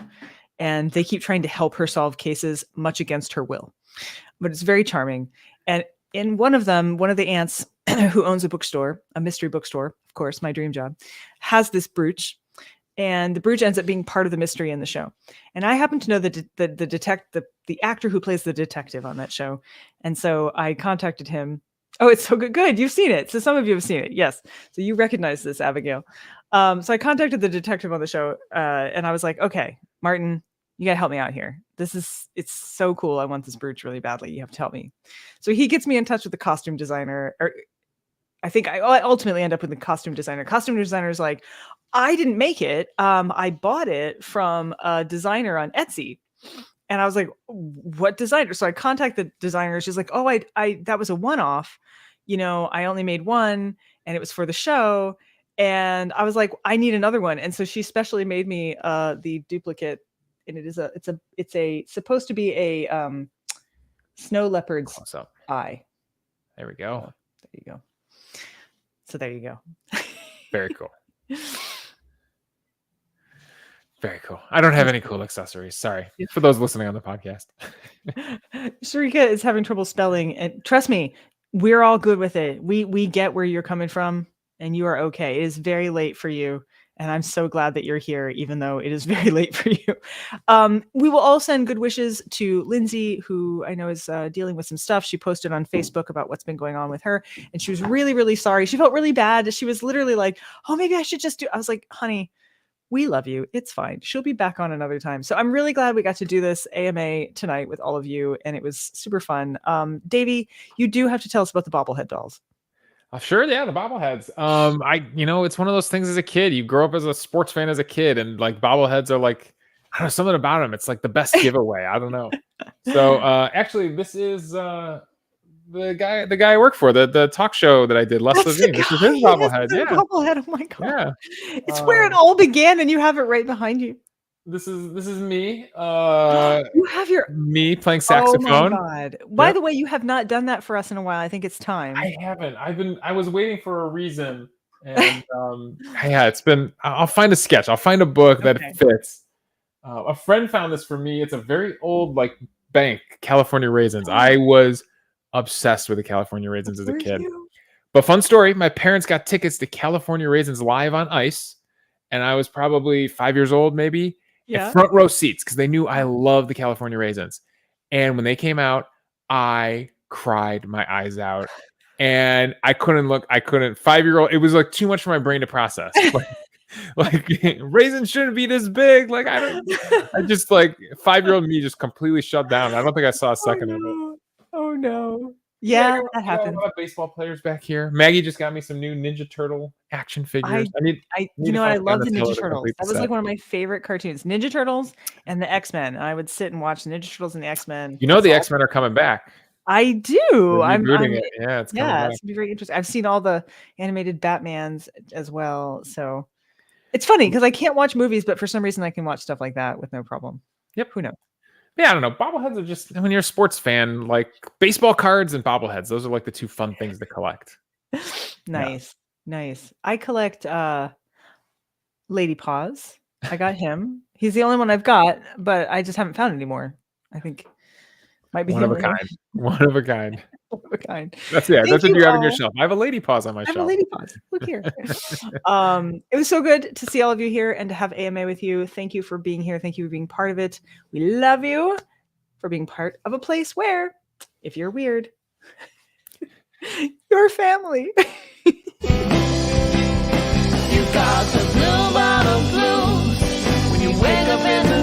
[SPEAKER 1] and they keep trying to help her solve cases much against her will. But it's very charming. And in one of them, one of the aunts who owns a bookstore, a mystery bookstore, of course, my dream job, has this brooch. And the brooch ends up being part of the mystery in the show. And I happen to know the actor who plays the detective on that show. And so I contacted him. Oh, it's so good. Good. You've seen it. So some of you have seen it. Yes. So you recognize this, Abigail. So I contacted the detective on the show, and I was like, okay, Martin, you got to help me out here. It's so cool. I want this brooch really badly. You have to help me. So he gets me in touch with the costume designer, or I think I ultimately end up with the costume designer. Costume designer's like, I didn't make it. I bought it from a designer on Etsy. And I was like, what designer? So I contact the designer. She's like, oh, I that was a one-off. I only made one, and it was for the show. And I was like, I need another one. And so she specially made me the duplicate, and it's supposed to be a snow leopard's eye.
[SPEAKER 2] There we go.
[SPEAKER 1] There you go. So there you go.
[SPEAKER 2] Very cool. Very cool. I don't have any cool accessories. Sorry for those listening on the podcast.
[SPEAKER 1] Sharika is having trouble spelling, and trust me, we're all good with it. We get where you're coming from, and you are okay. It is very late for you, and I'm so glad that you're here, even though it is very late for you. We will all send good wishes to Lindsay, who I know is dealing with some stuff. She posted on Facebook about what's been going on with her, and she was really, really sorry. She felt really bad. She was literally like, oh, maybe I should just do. I was like, honey, we love you. It's fine. She'll be back on another time. So I'm really glad we got to do this AMA tonight with all of you, and it was super fun. Davey, you do have to tell us about the bobblehead dolls.
[SPEAKER 2] Sure, yeah, the bobbleheads. It's one of those things as a kid. You grow up as a sports fan as a kid, and like bobbleheads are like, I don't know, something about them. It's like the best giveaway. I don't know. So actually, this is the guy I work for, the talk show that I did, Les Levine. This is his bobblehead. Yeah,
[SPEAKER 1] bobblehead. Oh my god.
[SPEAKER 2] Yeah,
[SPEAKER 1] it's where it all began, and you have it right behind you.
[SPEAKER 2] This is me.
[SPEAKER 1] You have
[SPEAKER 2] me playing saxophone.
[SPEAKER 1] Oh my god! By the way, you have not done that for us in a while. I think it's time.
[SPEAKER 2] I haven't. I was waiting for a reason, and yeah, it's been. I'll find a sketch. I'll find a book that fits. A friend found this for me. It's a very old bank, California Raisins. I was obsessed with the California Raisins as a kid. But fun story, my parents got tickets to California Raisins live on ice, and I was probably 5 years old, maybe. Yeah. Front row seats, because they knew I loved the California Raisins. And when they came out, I cried my eyes out. And I couldn't 5-year-old, it was like too much for my brain to process. Like raisins shouldn't be this big. Like I just 5-year-old me just completely shut down. I don't think I saw a second of it.
[SPEAKER 1] Oh no. Yeah,
[SPEAKER 2] I
[SPEAKER 1] that
[SPEAKER 2] got a
[SPEAKER 1] happens.
[SPEAKER 2] lot of baseball players back here. Maggie just got me some new Ninja Turtle action figures.
[SPEAKER 1] You know what? I love the Ninja Turtles. That was like one of my favorite cartoons. Ninja Turtles and the X-Men. I would sit and watch the Ninja Turtles and the X-Men.
[SPEAKER 2] You know the X-Men are coming back.
[SPEAKER 1] I do.
[SPEAKER 2] I'm rebooting it. Yeah, it's coming back.
[SPEAKER 1] It's gonna be very interesting. I've seen all the animated Batmans as well. So it's funny because I can't watch movies, but for some reason I can watch stuff like that with no problem.
[SPEAKER 2] Yep.
[SPEAKER 1] Who knows?
[SPEAKER 2] Yeah, I don't know. Bobbleheads are just, when you're a sports fan, like baseball cards and bobbleheads, those are like the two fun things to collect.
[SPEAKER 1] Nice. I collect Lady Paws. I got him. He's the only one I've got, but I just haven't found any more. I think might be
[SPEAKER 2] one of a kind. One of a kind.
[SPEAKER 1] One of a kind.
[SPEAKER 2] That's what you have on your shelf. I have a Lady Paws on my shelf.
[SPEAKER 1] I have a Lady Paws. Look here. It was so good to see all of you here and to have AMA with you. Thank you for being here. Thank you for being part of it. We love you for being part of a place where, if you're weird, you're family.
[SPEAKER 5] You got the blue bottle blues when you wake up in the